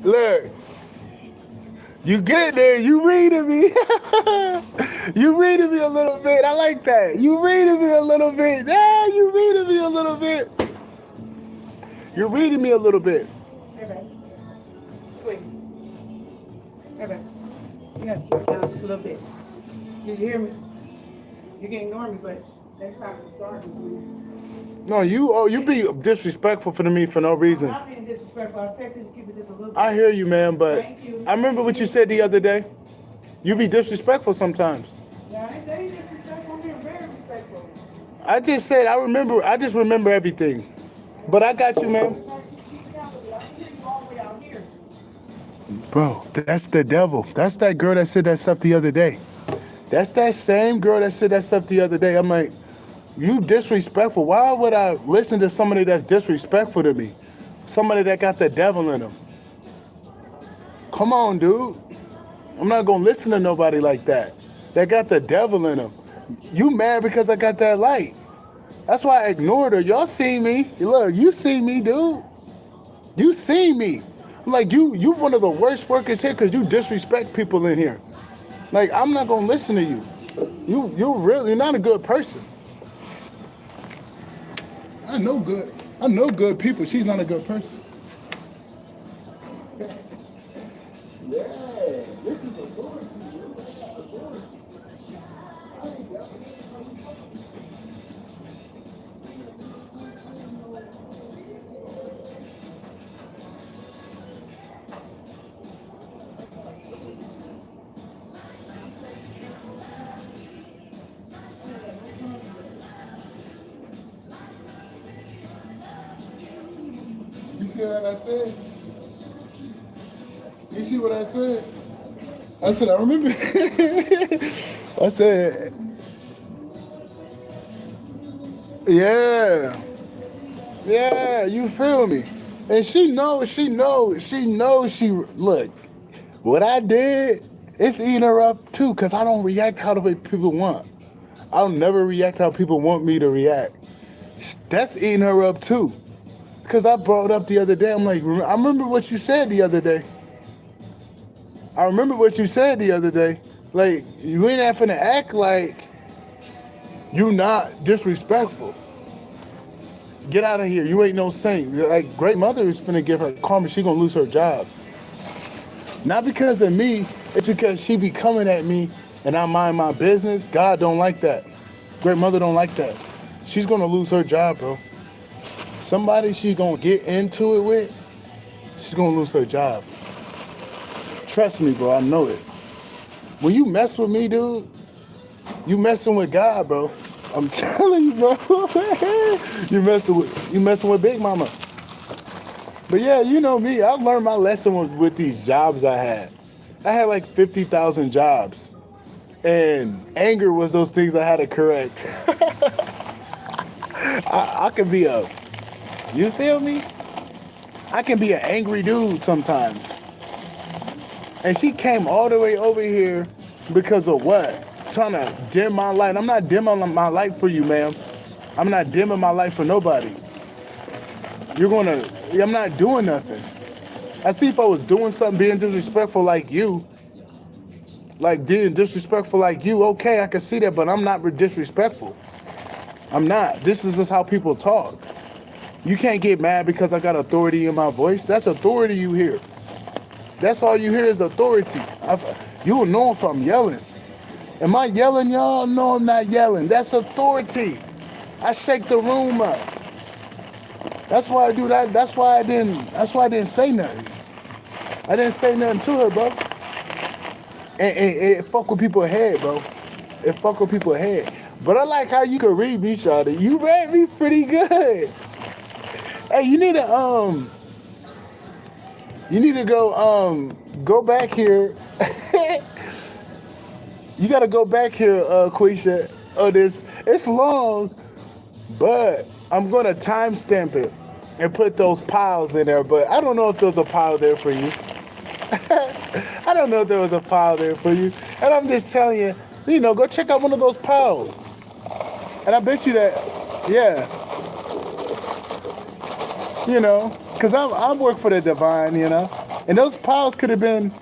Look, you get there, you reading me. You reading me a little bit. I like that. You reading me a little bit. Yeah, you reading me a little bit. You're reading me a little bit. Hey, babe. Sweet. Hey, babe. You got to keep it down just a little bit. Did you hear me? You can ignore me, but next time it's dark, No, you be disrespectful to me for no reason. I'm not being disrespectful. I said to keep it just a little bit. I hear you, man, but Thank you. I remember what you said the other day. You be disrespectful sometimes. Yeah, I ain't disrespectful. I'm being very respectful. I just said I just remember everything. But I got you, man. Bro, that's the devil. That's that girl that said that stuff the other day. That's that same girl that said that stuff the other day. I'm like, you disrespectful. Why would I listen to somebody that's disrespectful to me? Somebody that got the devil in them. Come on, dude. I'm not going to listen to nobody like that. That got the devil in them. You mad because I got that light. That's why I ignored her. Y'all see me. Look, you see me, dude. You see me. I'm like, you one of the worst workers here because you disrespect people in here. Like, I'm not going to listen to you. You're not a good person. I know good people. She's not a good person. Yeah, this is authority. You see what I said? You see what I said? I said, I remember. I said, yeah. Yeah, you feel me? And she knows, look, what I did, it's eating her up too, because I don't react how the way people want. I'll never react how people want me to react. That's eating her up too. Because I brought it up the other day. I'm like, I remember what you said the other day. Like, you ain't having to act like you not disrespectful. Get out of here. You ain't no saint. Like, Great Mother is finna give her karma. She gonna lose her job. Not because of me. It's because she be coming at me and I mind my business. God don't like that. Great Mother don't like that. She's gonna lose her job, bro. Somebody she gonna get into it with, she's gonna lose her job. Trust me, bro. I know it. When you mess with me, dude, you messing with God, bro. I'm telling you, bro. you messing with Big Mama. But yeah, you know me. I learned my lesson with these jobs I had. I had like 50,000 jobs. And anger was those things I had to correct. I can be you feel me? I can be an angry dude sometimes. And she came all the way over here because of what? Trying to dim my light. I'm not dimming my light for you, ma'am. I'm not dimming my light for nobody. I'm not doing nothing. I see if I was doing something, being disrespectful like you, okay, I can see that, but I'm not disrespectful. I'm not. This is just how people talk. You can't get mad because I got authority in my voice. That's authority you hear. That's all you hear is authority. You'll know if I'm yelling. Am I yelling, y'all? No, I'm not yelling. That's authority. I shake the room up. That's why I do that. That's why I didn't say nothing. I didn't say nothing to her, bro. And it fuck with people's head, bro. It fuck with people's head. But I like how you can read me, Shawty. You read me pretty good. Hey, you need to go back here. You gotta go back here, Quisha. It's long, but I'm gonna timestamp it and put those piles in there. But I don't know if there's a pile there for you. I don't know if there was a pile there for you. And I'm just telling you, go check out one of those piles. And I bet you that, yeah, because I work for the divine, and those piles could have been,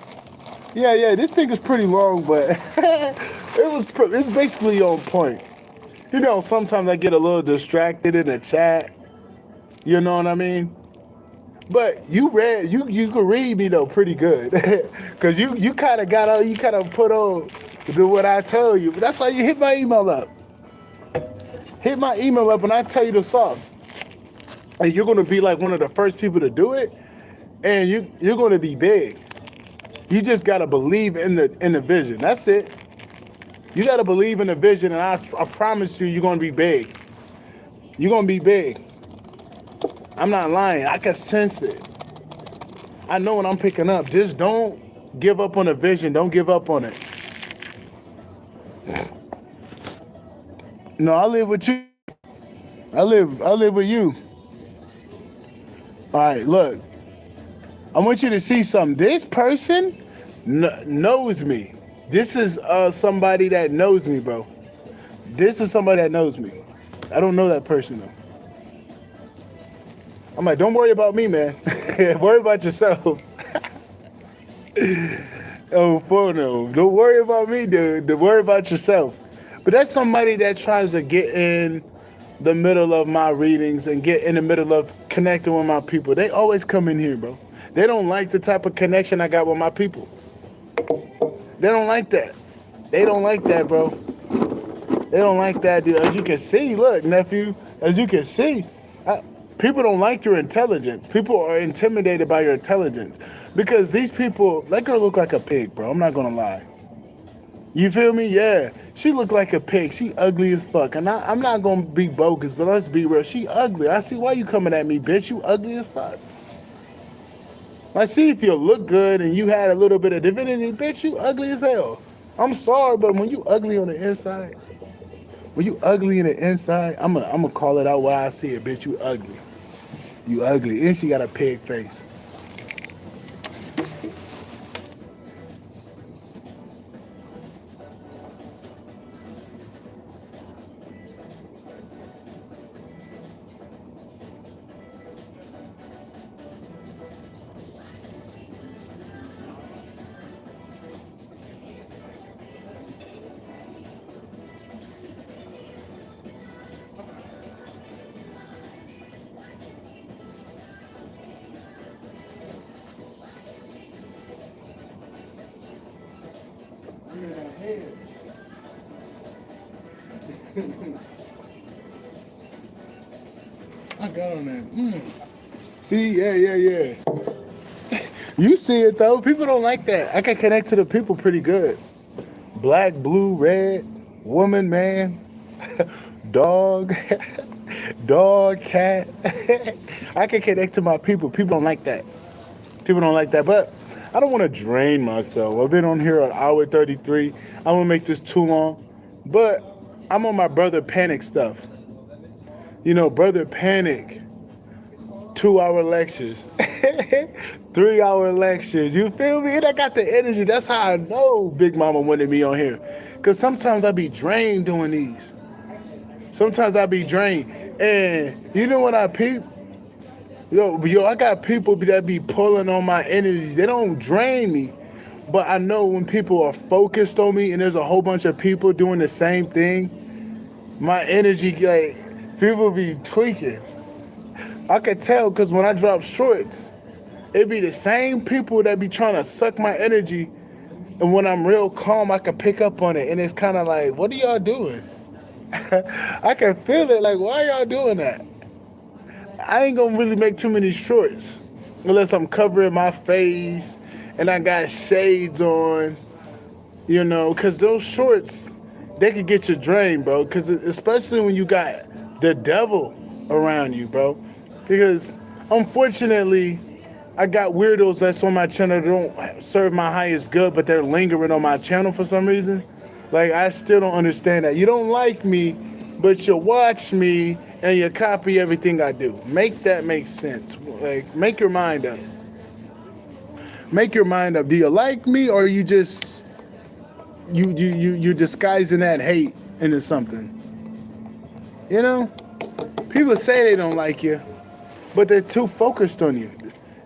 yeah, this thing is pretty long, but it's basically on point. Sometimes I get a little distracted in the chat, you know what I mean? But you could read me though pretty good, cause you kind of got on, you kind of put on what I tell you. But that's why you hit my email up. Hit my email up and I tell you the sauce. And you're gonna be like one of the first people to do it, and you're gonna be big. You just gotta believe in the vision. That's it. You gotta believe in the vision, and I promise you, you're gonna be big. You're gonna be big. I'm not lying. I can sense it. I know what I'm picking up. Just don't give up on the vision. Don't give up on it. No, I live with you. I live with you. All right, look. I want you to see something. This person knows me. This is somebody that knows me, bro. This is somebody that knows me. I don't know that person, though. I'm like, don't worry about me, man. Worry about yourself. Oh, no. Don't worry about me, dude. Don't worry about yourself. But that's somebody that tries to get in the middle of my readings and get in the middle of connecting with my people. They always come in here, bro. They don't like the type of connection I got with my people. They don't like that. They don't like that, bro. They don't like that, dude. As you can see, look, nephew, as you can see, people don't like your intelligence. People are intimidated by your intelligence. Because these people, that girl look like a pig, bro. I'm not going to lie. You feel me? Yeah. She look like a pig. She ugly as fuck. And I'm not going to be bogus, but let's be real. She ugly. I see why you coming at me, bitch. You ugly as fuck. I see if you look good and you had a little bit of divinity, bitch, you ugly as hell. I'm sorry, but when you ugly on the inside, I'm gonna call it out while I see it, bitch, you ugly. You ugly. And she got a pig face. I got on that. See, yeah. You see it though. People don't like that. I can connect to the people pretty good. Black, blue, red, woman, man, dog, cat. I can connect to my people. People don't like that. But I don't want to drain myself. I've been on here an hour 33. I don't want to make this too long. But I'm on my Brother Panic stuff. Brother Panic, 2-hour lectures, 3-hour lectures. You feel me? And I got the energy. That's how I know Big Mama wanted me on here. Because sometimes I be drained doing these. And you know what I peep? Yo, I got people that be pulling on my energy. They don't drain me. But I know when people are focused on me and there's a whole bunch of people doing the same thing, my energy, like, people be tweaking. I could tell because when I drop shorts, it be the same people that be trying to suck my energy. And when I'm real calm, I can pick up on it. And it's kind of like, what are y'all doing? I can feel it. Like, why are y'all doing that? I ain't going to really make too many shorts unless I'm covering my face and I got shades on, because those shorts, they could get you drained, bro. Because especially when you got the devil around you, bro. Because unfortunately, I got weirdos that's on my channel that don't serve my highest good, but they're lingering on my channel for some reason. Like, I still don't understand that. You don't like me, but you watch me and you copy everything I do. Make that make sense. Like, make your mind up. Make your mind up. Do you like me, or you just you disguising that hate into something? You know, people say they don't like you, but they're too focused on you.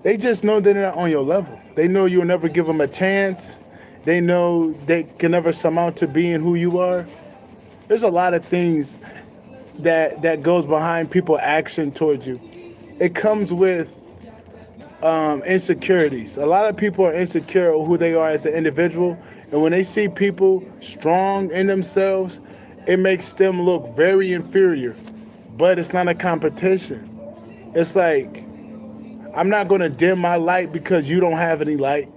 They just know they're not on your level. They know you'll never give them a chance. They know they can never surmount to being who you are. There's a lot of things that goes behind people's action towards you. It comes with insecurities. A lot of people are insecure of who they are as an individual, and when they see people strong in themselves, it makes them look very inferior. But it's not a competition. It's like, I'm not going to dim my light because you don't have any light.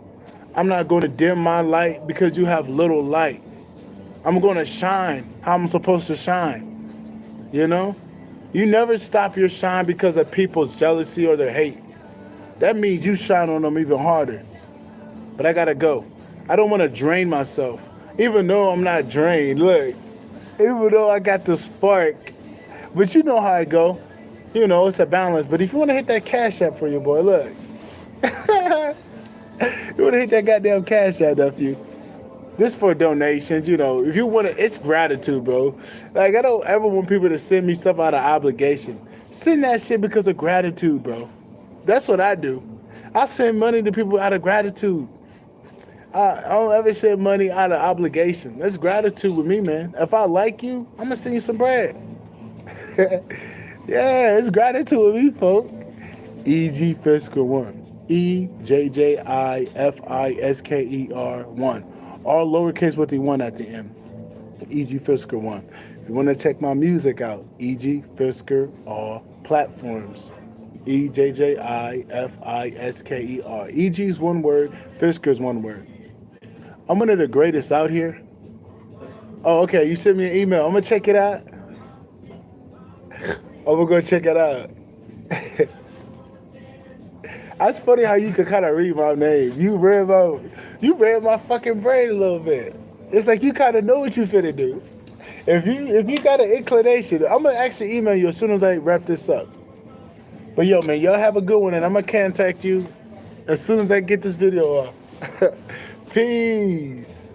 I'm not going to dim my light because you have little light. I'm going to shine how I'm supposed to shine. You know? You never stop your shine because of people's jealousy or their hate. That means you shine on them even harder. But I got to go. I don't want to drain myself. Even though I'm not drained, look. Even though I got the spark. But you know how I go. You know, it's a balance. But if you want to hit that Cash App for your boy, look. You want to hit that goddamn Cash App, nephew. This for donations, you know. If you want to, it's gratitude, bro. Like, I don't ever want people to send me stuff out of obligation. Send that shit because of gratitude, bro. That's what I do. I send money to people out of gratitude. I don't ever send money out of obligation. That's gratitude with me, man. If I like you, I'm going to send you some bread. Yeah, it's gratitude with me, folks. E.G. Fisker 1. EJJIFISKER 1. All lowercase with the 1 at the end. E.G. Fisker 1. If you want to check my music out, E.G. Fisker, all platforms. EJJIFISKER. E.G. is one word, Fisker is one word. I'm one of the greatest out here. Oh, okay, you sent me an email. I'm going to check it out. I'm going to go check it out. That's funny how you could kind of read my name. You read my fucking brain a little bit. It's like you kind of know what you finna do. If you got an inclination, I'm gonna actually email you as soon as I wrap this up. But yo, man, y'all have a good one, and I'm gonna contact you as soon as I get this video off. Peace.